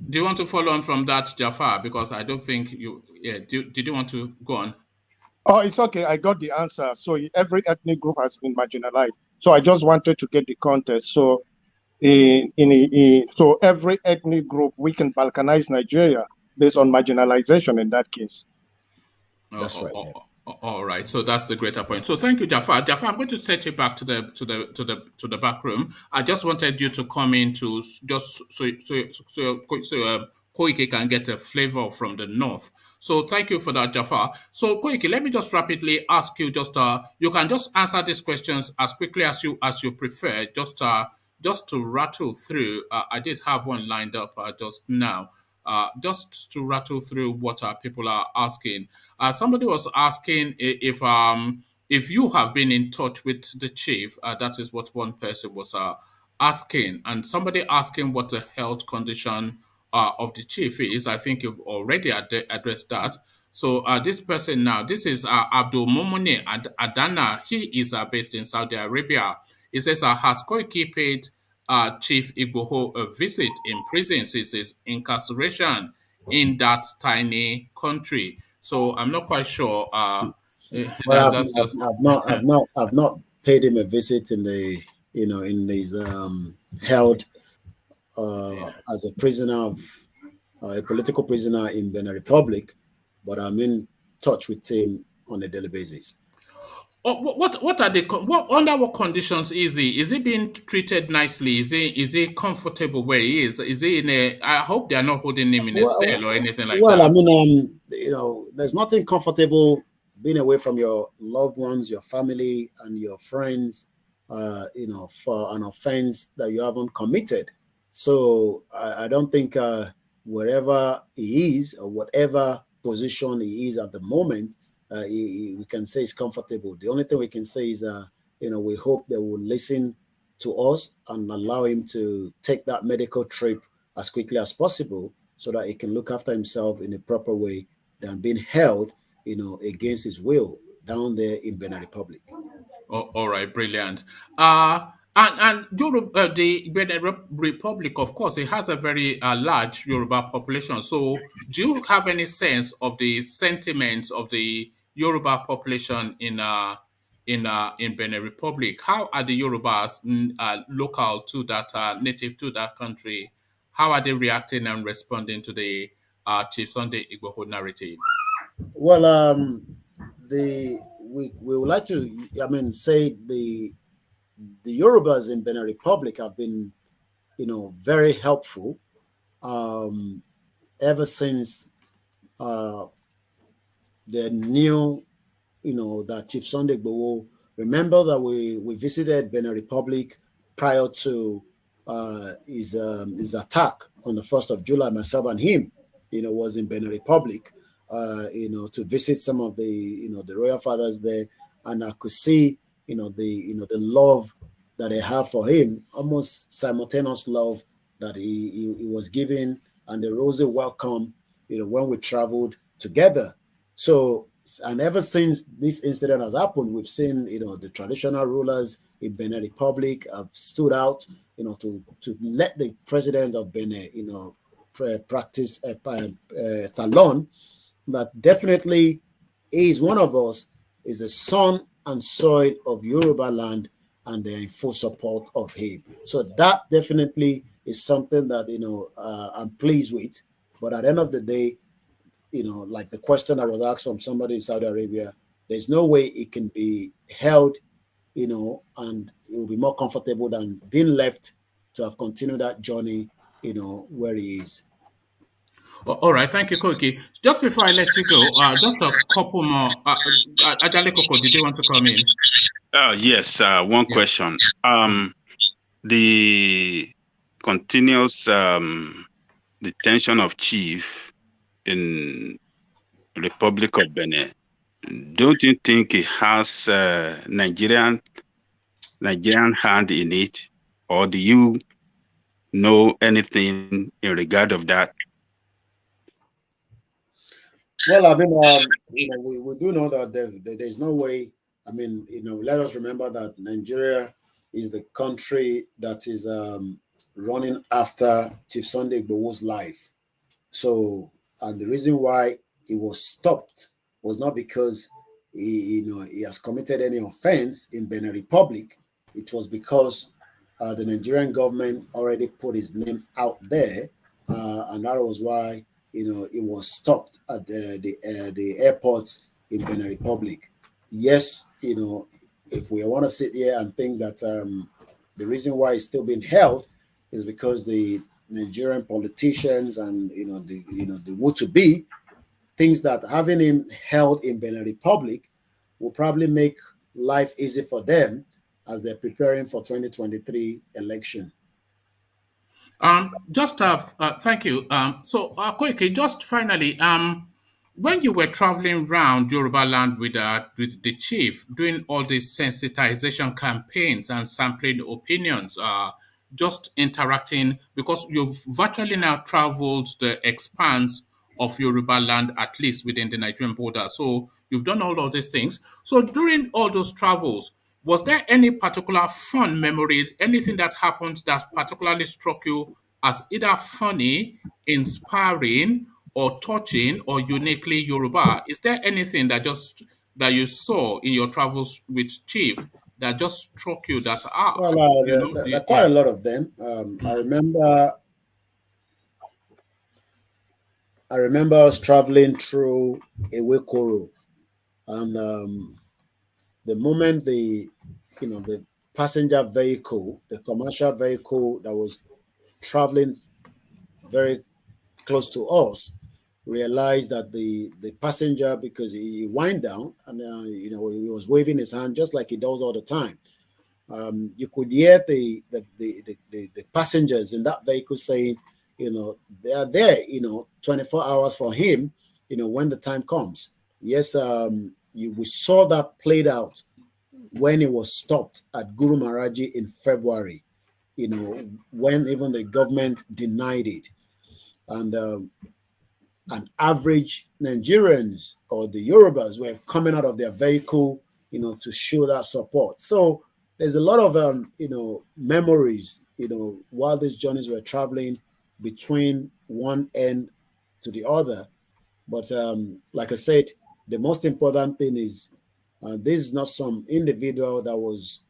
Do you want to follow on from that, Jafar? Because I don't think you. Yeah. Did you want to go on? Oh, it's okay. I got the answer. So every ethnic group has been marginalized. So I just wanted to get the context. So so every ethnic group, we can balkanize Nigeria based on marginalization in that case. That's right. All right, so that's the greater point. So thank you, Jafar. Jafar, I'm going to set you back to the back room. I just wanted you to come in to just so Koiki can get a flavor from the north. So thank you for that, Jafar. So Koiki, let me just rapidly ask you. You can just answer these questions as quickly as you prefer. Just to rattle through. I did have one lined up just now. Just to rattle through what people are asking. Somebody was asking if you have been in touch with the chief. That is what one person was asking, and somebody asking what the health condition of the chief is. I think you've already addressed that. So this person now, this is Abdul Momone Adana. He is based in Saudi Arabia. He says, has Koiki paid Chief Igboho a visit in prison since his incarceration in that tiny country? So I'm not quite sure. Well, That's just I've not paid him a visit in the, in his held as a prisoner of a political prisoner in Benin Republic, but I'm in touch with him on a daily basis. What are what under what conditions is he? Is he being treated nicely? Is he comfortable where he is? Is he in a? I hope they are not holding him in a cell or anything like Well, I that. mean, there's nothing comfortable being away from your loved ones, your family, and your friends, for an offense that you haven't committed. So I don't think wherever he is or whatever position he is at the moment, we can say it's comfortable. The only thing we can say is, we hope they will listen to us and allow him to take that medical trip as quickly as possible so that he can look after himself in a proper way than being held, against his will down there in Benin Republic. All right, brilliant. And Yoruba, the Benin Republic, of course, it has a very large Yoruba population. So, do you have any sense of the sentiments of the Yoruba population in Benin Republic? How are the Yorubas local to that, native to that country? How are they reacting and responding to the Chief Sunday Igboho narrative? Well, we would like to, say the Yorubas in Benin Republic have been, very helpful ever since the new, that Chief Sunday Igboho. Remember that we visited Benin Republic prior to his attack on the 1st of July. Myself and him, was in Benin Republic, to visit some of the, the royal fathers there, and I could see, the love that they have for him, almost simultaneous love that he was giving, and the rosy welcome, when we traveled together. So, and ever since this incident has happened, we've seen, the traditional rulers in Benin Republic have stood out, to let the president of Benin, practice talon that definitely is one of us, is a son and soil of Yoruba land, and they're in full support of him. So that definitely is something that, I'm pleased with. But at the end of the day, like the question that was asked from somebody in Saudi Arabia, there's no way it can be held, and it will be more comfortable than being left to have continued that journey, where he is. All right, thank you, Koiki. Just before I let you go, just a couple more. Ajale Koko, did you want to come in? Yes, one Yeah. question. The continuous detention of chief in Republic of Benin, don't you think it has Nigerian hand in it, or do you know anything in regard of that? Well, I mean, we do know that there's no way. I mean, let us remember that Nigeria is the country that is running after Chief Sunday Igboho's life. So, and the reason why it was stopped was not because he has committed any offense in Benin Republic. It was because the Nigerian government already put his name out there, and that was why it was stopped at the airports in Benin Republic. Yes, if we want to sit here and think that the reason why it's still being held is because the Nigerian politicians and the would-to-be thinks that having him held in Benin Republic will probably make life easy for them as they're preparing for 2023 election. Thank you. Koiki, just finally, when you were traveling around Yoruba land with the chief, doing all these sensitization campaigns and sampling opinions, just interacting, because you've virtually now traveled the expanse of Yoruba land, at least within the Nigerian border. So you've done all of these things. So during all those travels, was there any particular fun memory, anything that happened that particularly struck you as either funny, inspiring, or touching, or uniquely Yoruba? Is there anything that you saw in your travels with Chief that just struck you that there are quite a lot of them. I remember us traveling through Ewekoro, and the moment the passenger vehicle, the commercial vehicle that was traveling very close to us, realized that the passenger, because he wind down and he was waving his hand just like he does all the time. You could hear the passengers in that vehicle saying, they are there, 24 hours for him, when the time comes. Yes, we saw that played out when he was stopped at Guru Maharaji in February, when even the government denied it. And average Nigerians or the Yorubas were coming out of their vehicle, to show that support. So there's a lot of, memories, while these journeys were traveling between one end to the other. But like I said, the most important thing is this is not some individual that was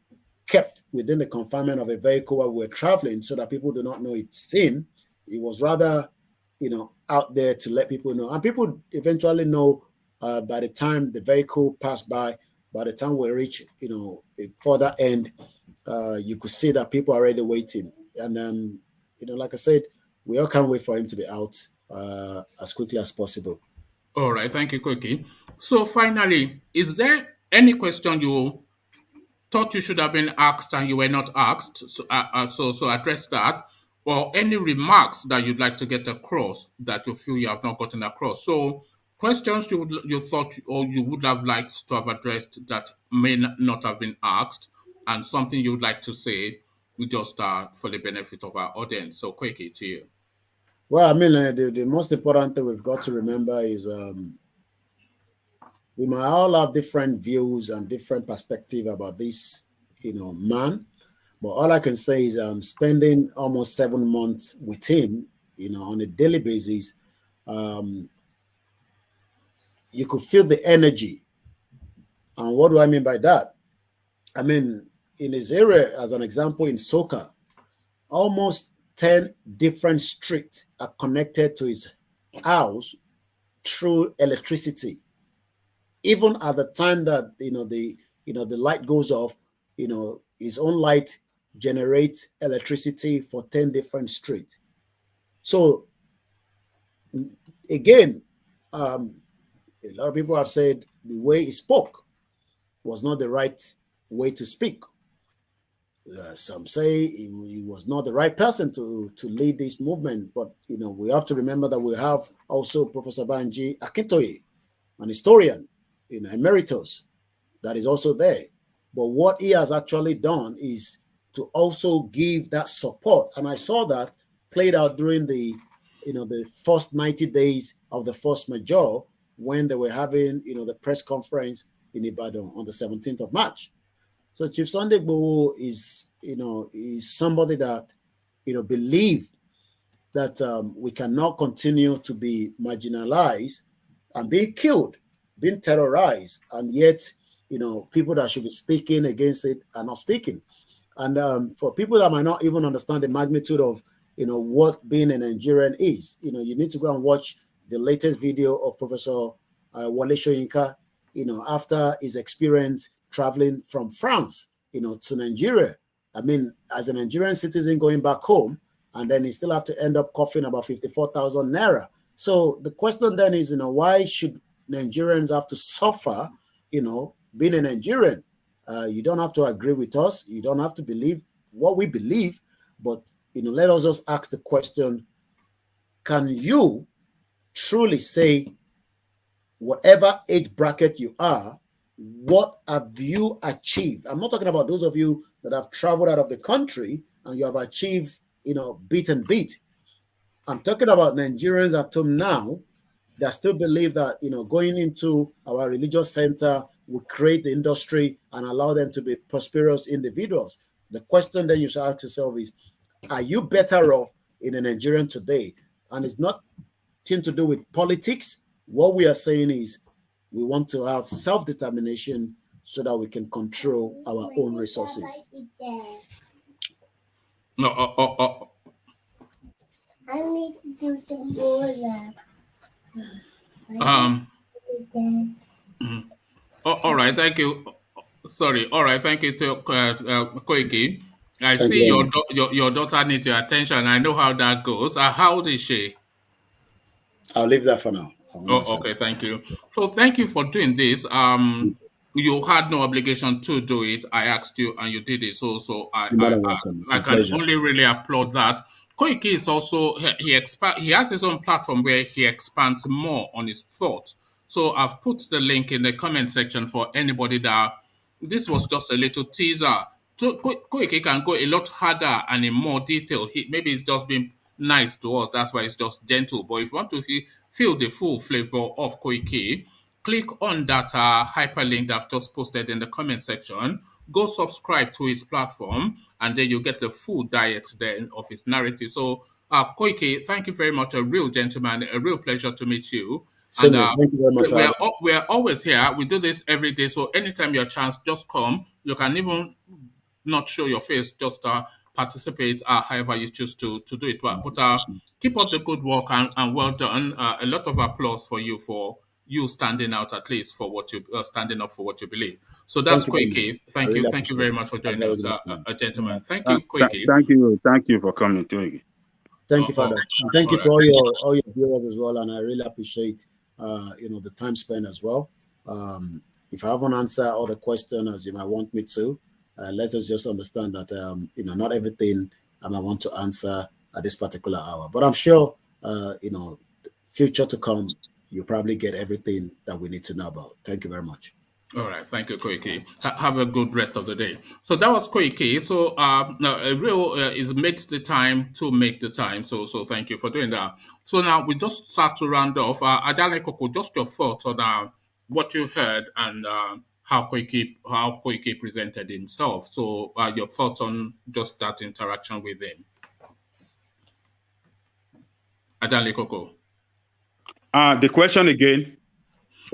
kept within the confinement of a vehicle while we're traveling so that people do not know it's him. It was rather, out there to let people know. And people eventually know by the time the vehicle passed by the time we reach, a further end, you could see that people are already waiting. And, like I said, we all can't wait for him to be out as quickly as possible. All right, thank you, Koiki. So finally, is there any question you thought you should have been asked and you were not asked? So address that. Or any remarks that you'd like to get across that you feel you have not gotten across. So questions you thought or you would have liked to have addressed that may not have been asked, and something you would like to say, we just for the benefit of our audience. So Koiki, to you. Well, I mean, the most important thing we've got to remember is we might all have different views and different perspective about this, man. But all I can say is spending almost 7 months with him, on a daily basis, you could feel the energy. And what do I mean by that? I mean, in his area, as an example, in Soka, almost 10 different streets are connected to his house through electricity. Even at the time that the light goes off, his own light generates electricity for 10 different streets. So again, a lot of people have said the way he spoke was not the right way to speak. Some say he was not the right person to lead this movement, but we have to remember that we have also Professor Banji Akintoye, an historian, emeritus, that is also there. But what he has actually done is to also give that support, and I saw that played out during the first 90 days of the first major when they were having the press conference in Ibadan on the 17th of March. So Chief Sunday Igboho is somebody that believe that we cannot continue to be marginalized and being killed, being terrorized, and yet people that should be speaking against it are not speaking. And for people that might not even understand the magnitude of what being a Nigerian is, you need to go and watch the latest video of Professor Wale Soyinka after his experience traveling from France, to Nigeria. I mean, as a Nigerian citizen going back home, and then he still have to end up coughing about 54,000 naira. So the question then is, why should Nigerians have to suffer, being a Nigerian? You don't have to agree with us. You don't have to believe what we believe, but, let us just ask the question, can you truly say, whatever age bracket you are, what have you achieved? I'm not talking about those of you that have traveled out of the country and you have achieved, beat and beat. I'm talking about Nigerians at home now that still believe that, going into our religious center will create the industry and allow them to be prosperous individuals. The question then you should ask yourself is, are you better off in a Nigerian today? And it's not to do with politics. What we are saying is we want to have self-determination so that we can control our own resources. No, I need to do some more. All right, thank you. Sorry. All right, thank you to Koiki. I Thank see you your daughter needs your attention. I know how that goes. How old is she? I'll leave that for now. Oh, okay, thank you. So thank you for doing this. You had no obligation to do it. I asked you, and you did it. So I can only really applaud that. Koiki is also he has his own platform where he expands more on his thoughts. So I've put the link in the comment section for anybody that this was just a little teaser. So Koiki can go a lot harder and in more detail. Maybe it's just been nice to us. That's why it's just gentle. But if you want to feel the full flavor of Koiki, click on that hyperlink that I've just posted in the comment section. Go subscribe to his platform, and then you get the full diet then of his narrative. So, Koiki, thank you very much. A real gentleman. A real pleasure to meet you. And thank you very much. We're always here. We do this every day. So anytime you have a chance, just come. You can even not show your face, just participate however you choose to do it. But keep up the good work and well done. A lot of applause for you standing out, at least for what you standing up for what you believe. So that's Koiki. Thank you very much for joining us, a gentleman. Thank you, Koiki. Thank you for coming, Koiki. Thank you, Father. And thank you to all your viewers as well. And I really appreciate the time spent as well. If I haven't answered all the questions as you might want me to, let us just understand that not everything I might want to answer at this particular hour. But I'm sure future to come, you'll probably get everything that we need to know about. Thank you very much. All right, thank you, Koiki. Have a good rest of the day. So that was Koiki. So now a real is made the time to make the time. So thank you for doing that. So now we just start to round off. Adale Koko, just your thoughts on what you heard and how Koiki presented himself. So your thoughts on just that interaction with him. Adale Koko. The question again.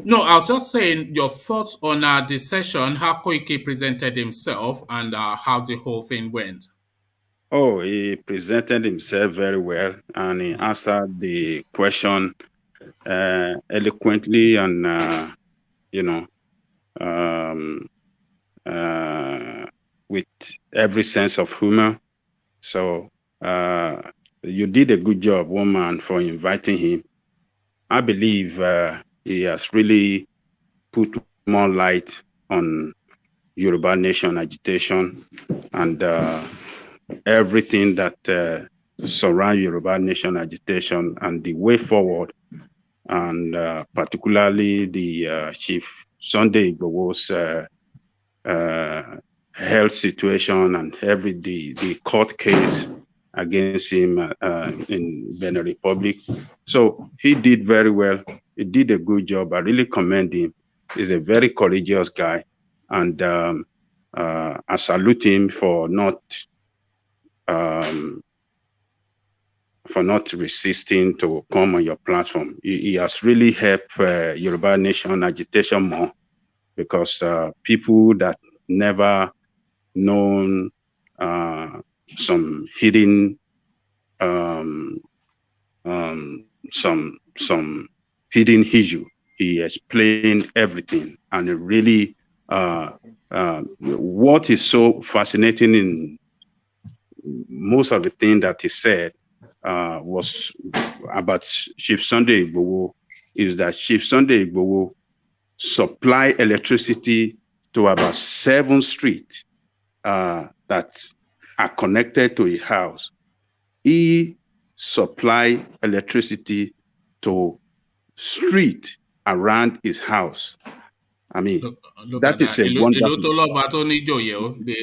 No, I was just saying your thoughts on the session, how Koiki presented himself and how the whole thing went. Oh, he presented himself very well and he answered the question eloquently and, with every sense of humor. So you did a good job, woman, for inviting him. I believe he has really put more light on Yoruba nation agitation and everything that surrounds Yoruba nation agitation and the way forward, and particularly the Chief Sunday Igboho'S health situation and the court case against him in Benin Republic. So he did very well. He did a good job. I really commend him. He's a very courageous guy. And I salute him for not resisting to come on your platform. He has really helped Yoruba nation agitation more, because people that never known some hidden some hidden issue he explained everything, and it really what is so fascinating in most of the thing that he said was about Chief Sunday Igboho, is that Chief Sunday Igboho supply electricity to about 7 streets that are connected to a house. He supply electricity to street around his house. I mean, look that is a wonderful.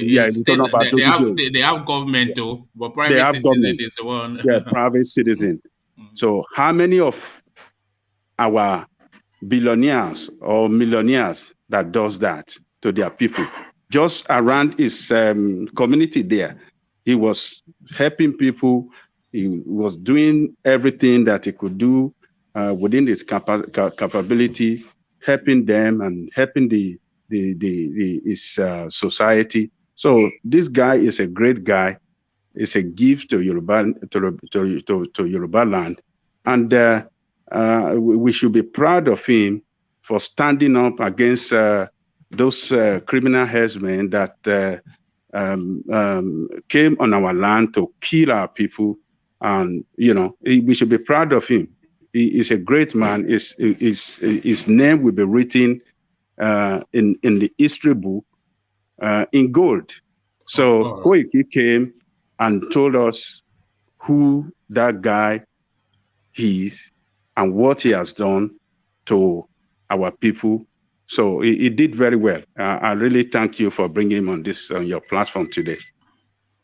Yeah, they have government though, but private citizen is the one. Yeah, private citizen. So how many of our billionaires or millionaires that does that to their people? Just around his community there, he was helping people. He was doing everything that he could do within his capability, helping them and helping his society. So this guy is a great guy. It's a gift to Yoruba to Yoruba land, and we should be proud of him for standing up against those criminal herdsmen that came on our land to kill our people. And we should be proud of him. He is a great man. His name will be written in the history book in gold. So Koiki came and told us who that guy is and what he has done to our people. So he did very well. I really thank you for bringing him on your platform today.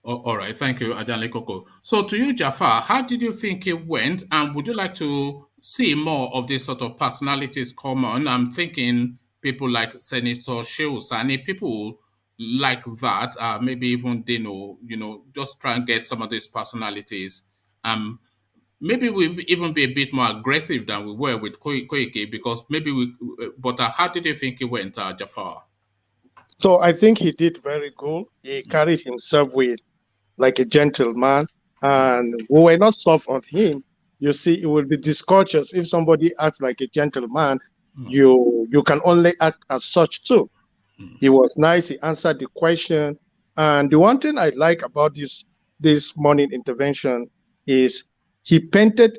All right, thank you, Ajanle Koko. So to you, Jafar, how did you think it went? And would you like to see more of these sort of personalities come on? I'm thinking people like Senator Shehu Sani, people like that, maybe even Dino, just try and get some of these personalities. Maybe we'll even be a bit more aggressive than we were with Koiki, because but how did you think it went, Jafar? So I think he did very good. He carried himself like a gentleman, and we were not soft on him. You see, it would be discourteous if somebody acts like a gentleman. You can only act as such too. He was nice. He answered the question. And the one thing I like about this morning intervention is he painted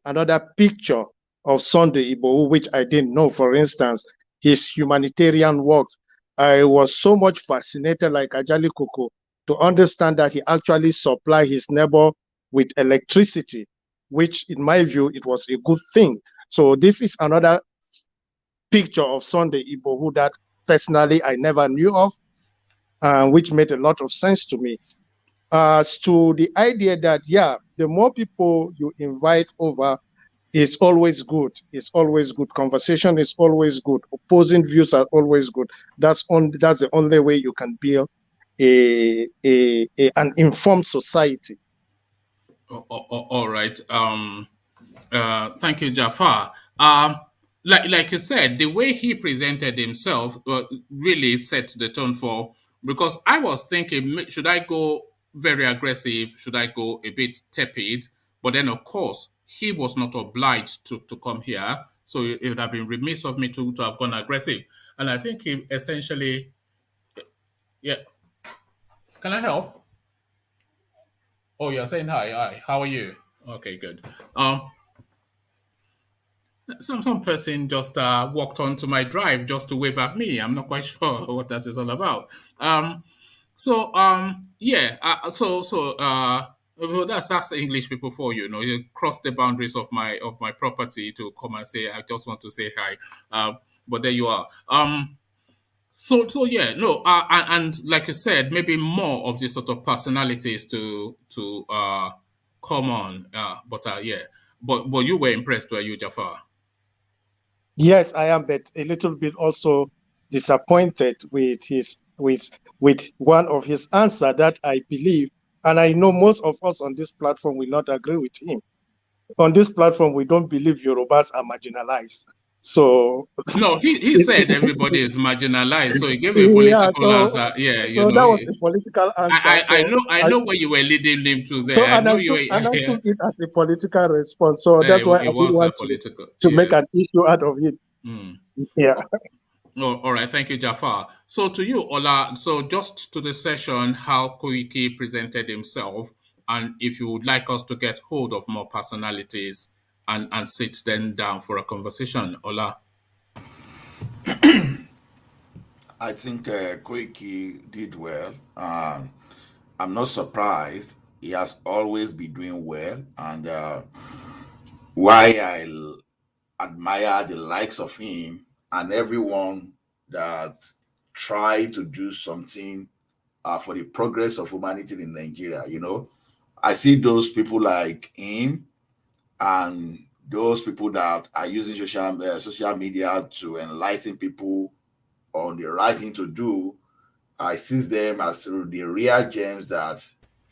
another picture of Sunday Igboho, which I didn't know. For instance, his humanitarian works. I was so much fascinated, like Ajali Koko, to understand that he actually supplied his neighbor with electricity, which in my view, it was a good thing. So this is another picture of Sunday Igboho that personally I never knew of, which made a lot of sense to me. As to the idea that, the more people you invite over is always good. It's always good. Conversation is always good. Opposing views are always good. That's the only way you can build an informed society. All right. Thank you, Jafar. Like you said, the way he presented himself really set the tone for, because I was thinking, should I go very aggressive? Should I go a bit tepid? But then, of course, he was not obliged to come here. So it would have been remiss of me to have gone aggressive. And I think he essentially, yeah. Can I help? Oh, you're saying hi. Hi. How are you? Okay, good. Some person just walked onto my drive just to wave at me. I'm not quite sure what that is all about. Well, that's English people for you. You cross the boundaries of my property to come and say, I just want to say hi. But there you are. And like you said, maybe more of this sort of personalities to come on. But you were impressed, were you, Jafar? Yes, I am, but a little bit also disappointed with one of his answer that I believe, and I know most of us on this platform will not agree with him. On this platform, we don't believe Yorubas are marginalized. So no, he said everybody is marginalized. So he gave a political answer. Yeah, so that was the political answer. I know where you were leading him to there. So I took it as a political response. So that's why I didn't want to make an issue out of it. Yeah. Oh, all right. Thank you, Jafar. So to you, Ola, so just to the session, how Koiki presented himself, and if you would like us to get hold of more personalities and sit them down for a conversation, Ola. I think Koiki did well. I'm not surprised. He has always been doing well. And why admire the likes of him and everyone that try to do something for the progress of humanity in Nigeria. I see those people like him and those people that are using social media to enlighten people on the right thing to do. I see them as the real gems that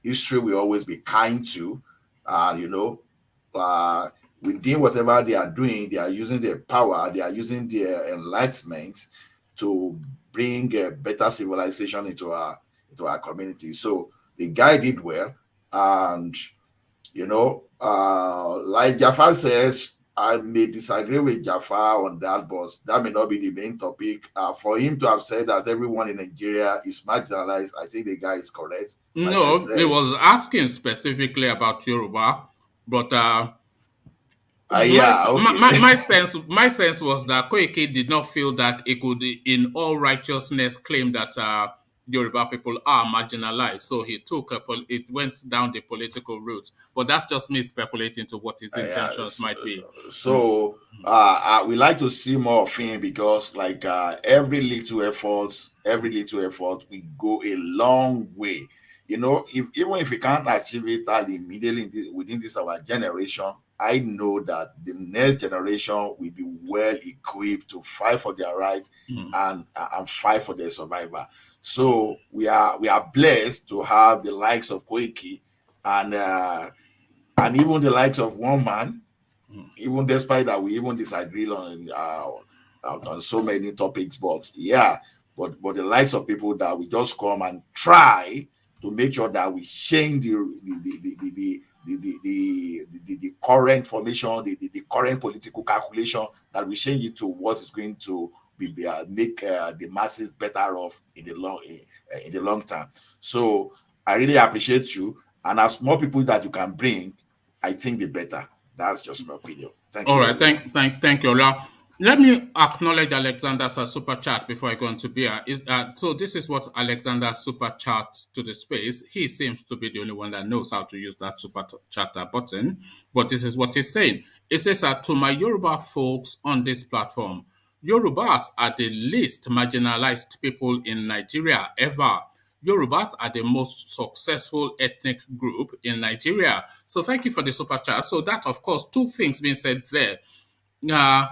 history will always be kind to. Uh, within whatever they are doing, they are using their power, they are using their enlightenment to bring a better civilization into our community. So the guy did well, and like Jafar says, I may disagree with Jafar on that, but that may not be the main topic. For him to have said that everyone in Nigeria is marginalized, I think the guy is correct. Like I No, it said, was asking specifically about Yoruba, but yeah, okay. my sense was that Koike did not feel that it could, in all righteousness, claim that Yoruba people are marginalized. So it went down the political route. But that's just me speculating to what his Yeah, intentions might be. so we like to see more of him because, like, every little effort, we go a long way. Even if we can't achieve it all immediately within this our generation, I know that the next generation will be well equipped to fight for their rights and fight for their survival. So we are blessed to have the likes of Koiki and even the likes of one man, even despite that we even disagree on so many topics, but the likes of people that we just come and try to make sure that we change the current formation, the current political calculation, that we change it to what is going to make the masses better off in the long term. So I really appreciate you, and as more people that you can bring, I think the better. That's just my opinion. Thank All you, right, everyone. thank you, Ola. Let me acknowledge Alexander's super chat before I go into beer. So this is what Alexander super chat to the space. He seems to be the only one that knows how to use that super chatter button, but this is what he's saying. It says to my Yoruba folks on this platform, Yorubas are the least marginalized people in Nigeria ever. Yorubas are the most successful ethnic group in Nigeria. So thank you for the super chat. So that, of course, two things being said there. Uh,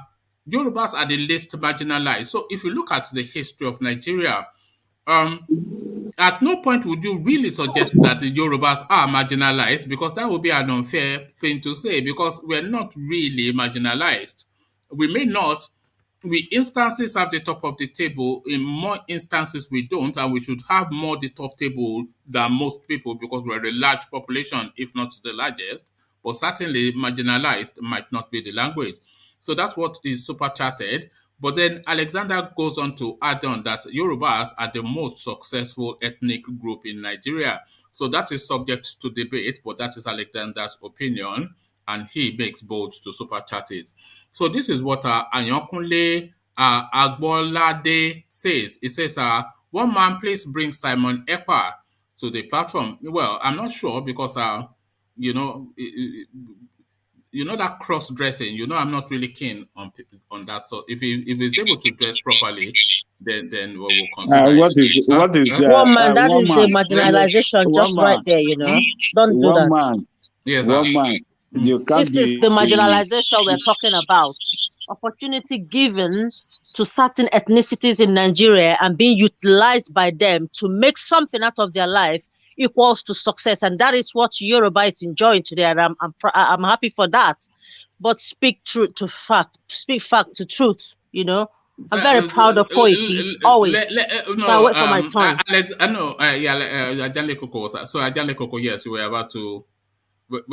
Yorubas are the least marginalized. So if you look at the history of Nigeria, at no point would you really suggest that the Yorubas are marginalized, because that would be an unfair thing to say, because we're not really marginalized. We may not, we instances have the top of the table, in more instances we don't, and we should have more the top table than most people because we're a large population, if not the largest, but certainly marginalized might not be the language. So that's what is super chatted. But then Alexander goes on to add on that Yorubas are the most successful ethnic group in Nigeria. So that is subject to debate, but that is Alexander's opinion, and he makes bold to super chat it. So this is what Anyokunle Agbolade says. It says, one man, please bring Simon Ekpa to the platform. Well, I'm not sure because, you know, that cross dressing. I'm not really keen on that. So if he's able to dress properly, then we'll consider it. One man, that one is the man? marginalization One just right man, there, Don't do one that. man, Yes, sir. one man. You can't This is be. the marginalization we're talking about. Opportunity given to certain ethnicities in Nigeria and being utilized by them to make something out of their life equals to success. And that is what Yoruba is enjoying today. And I'm happy for that. But speak truth to fact. Speak fact to truth, I'm very proud of Koiki, always. Can't wait for my turn. Alex, Ajanle Koko was so Ajanle Koko. Yes, were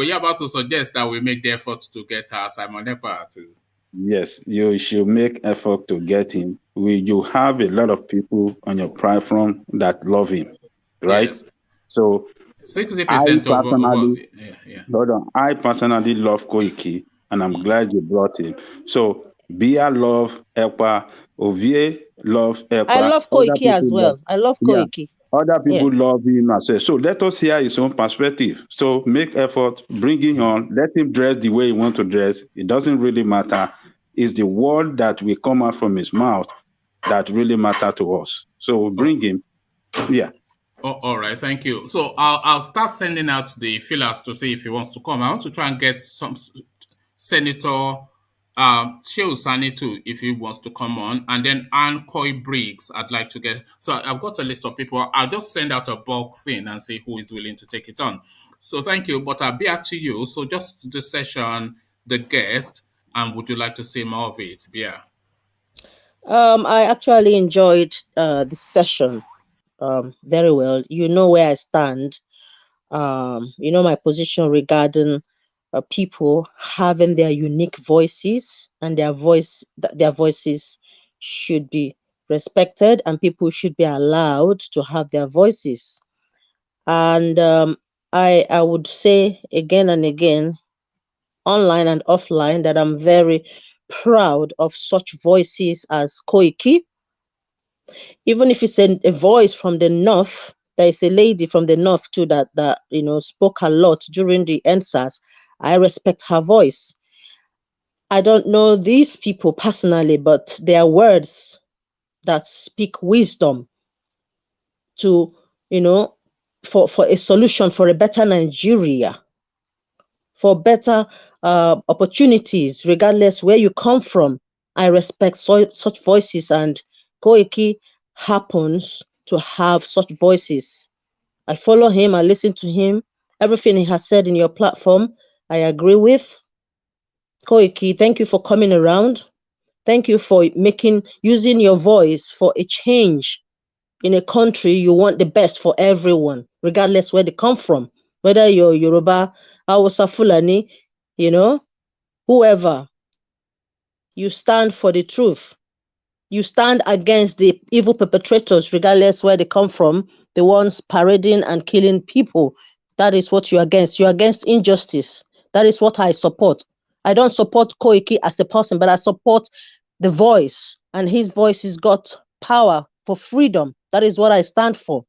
you about to suggest that we make the effort to get Simon Ekpa to? Yes, you should make effort to get him. You have a lot of people on your platform that love him, right? Yes. So I 60% of personally, yeah, yeah. hold on, I personally love Koiki, and I'm glad you brought him. So Bia love Ekpa, Ovie love I Ekpa, love other Koiki people as love, well. I love yeah, Koiki. other Yeah. people love him as well. So let us hear his own perspective. So make effort, bring him on, let him dress the way he wants to dress. It doesn't really matter. It's the word that will come out from his mouth that really matter to us. So Oh, bring him. Yeah. oh, all right, thank you. So I'll start sending out the fillers to see if he wants to come. I want to try and get some Senator Shehu Sani too, if he wants to come on, and then Ann Coy Briggs. I'd like to get. So I've got a list of people. I'll just send out a bulk thing and see who is willing to take it on. So thank you, but I'll be up to you. So just the session, the guest, and would you like to see more of it? Yeah. I actually enjoyed this session very well. You know where I stand. You know my position regarding people having their unique voices, and their voices should be respected, and people should be allowed to have their voices. And I would say again and again, online and offline, that I'm very proud of such voices as Koiki. Even if it's a voice from the north, there is a lady from the north too that spoke a lot during the NSAS. I respect her voice. I don't know these people personally, but their words that speak wisdom to, you know, for a solution for a better Nigeria, for better opportunities, regardless where you come from. I respect such voices, and Koiki happens to have such voices. I follow him, I listen to him. Everything he has said in your platform, I agree with. Koiki, thank you for coming around. Thank you for using your voice for a change in a country. You want the best for everyone, regardless where they come from. Whether you're Yoruba, Hausa, Fulani, whoever, you stand for the truth. You stand against the evil perpetrators, regardless where they come from, the ones parading and killing people. That is what you're against. You're against injustice. That is what I support. I don't support Koiki as a person, but I support the voice, and his voice has got power for freedom. That is what I stand for.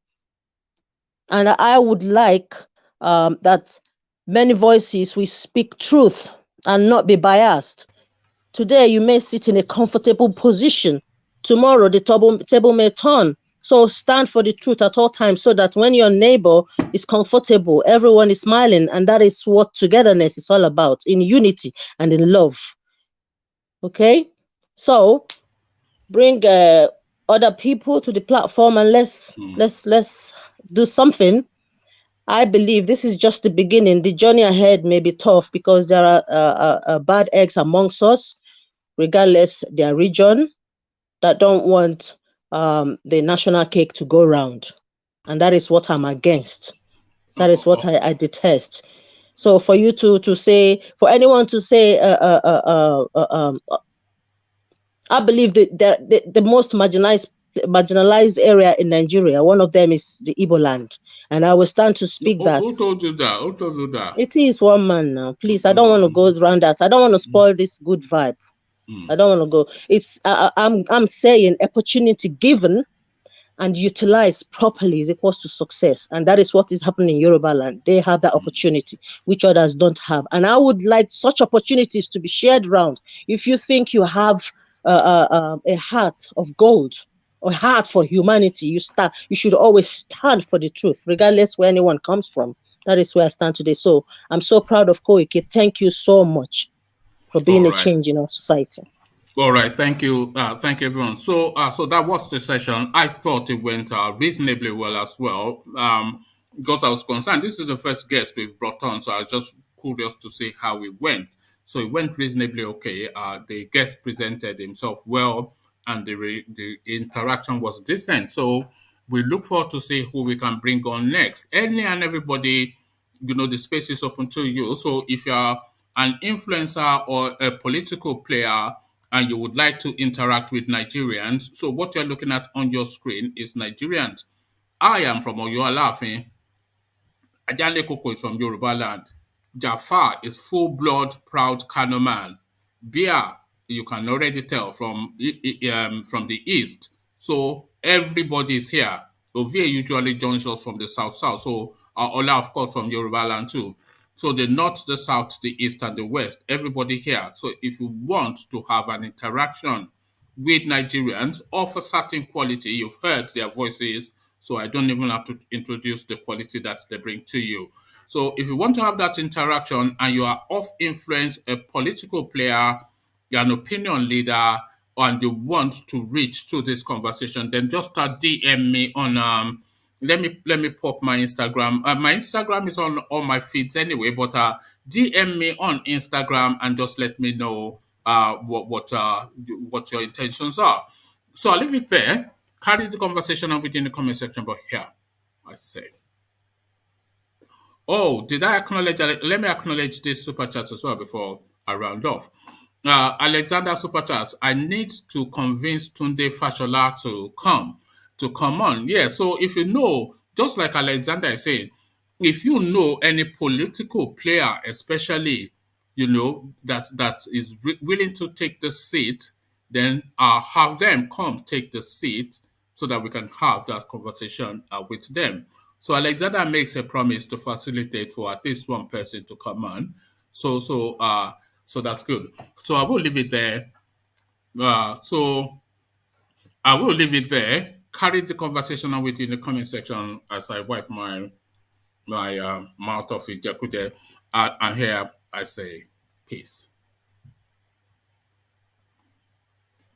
And I would like that many voices we speak truth and not be biased. Today, you may sit in a comfortable position. Tomorrow, the table may turn. So stand for the truth at all times, so that when your neighbor is comfortable, everyone is smiling. And that is what togetherness is all about, in unity and in love. Okay? So bring other people to the platform, and let's do something. I believe this is just the beginning. The journey ahead may be tough because there are bad eggs amongst us, regardless their region, that don't want the national cake to go round. And that is what I'm against. That is what I detest. So for you to say, for anyone to say, I believe the most marginalized area in Nigeria, one of them is the Igbo land. And I will stand to speak that. Who told you that? Who told you that? It is one man now. Please, I don't want to go around that. I don't want to spoil this good vibe. I don't want to go. It's I'm saying opportunity given and utilized properly is equals to success, and that is what is happening in Yoruba land. They have that opportunity, which others don't have, and I would like such opportunities to be shared around. If you think you have a heart of gold, or heart for humanity, you should always stand for the truth, regardless where anyone comes from. That is where I stand today. So I'm so proud of Koiki. Thank you so much for being All a right. change in our society. All right, thank you, thank you, everyone. So that was the session. I thought it went reasonably well as well. Because I was concerned, this is the first guest we've brought on, so I was just curious to see how it went. So it went reasonably okay. The guest presented himself well, and the interaction was decent. So we look forward to see who we can bring on next. Any and everybody, the space is open to you. So if you are an influencer or a political player and you would like to interact with Nigerians, so what you're looking at on your screen is Nigerians. I am from Oyo Alafin. Ajale Koko is from Yoruba land. Jafar is full-blood, proud Kano man. Bia, you can already tell from the east. So everybody is here. Ovie usually joins us from the south. So Ola, of course, from Yoruba land too. So the north, the south, the east, and the west, everybody here. So if you want to have an interaction with Nigerians of a certain quality, you've heard their voices, so I don't even have to introduce the quality that they bring to you. So if you want to have that interaction and you are of influence, a political player, you're an opinion leader, and you want to reach to this conversation, then just start DM me on let me pop my Instagram. My Instagram is on all my feeds anyway, but DM me on Instagram and just let me know what your intentions are. So I'll leave it there. Carry the conversation on within the comment section, but here I say. Oh, did I acknowledge? Let me acknowledge this super chat as well before I round off. Alexander Super Chats, I need to convince Tunde Fashola to come on. Yeah, so if you know, just like Alexander is saying, if you know any political player, especially, that is willing to take the seat, then have them come take the seat so that we can have that conversation with them. So Alexander makes a promise to facilitate for at least one person to come on. So that's good. So I will leave it there. Carry the conversation on with you in the comment section as I wipe my mouth off it. And here I say peace.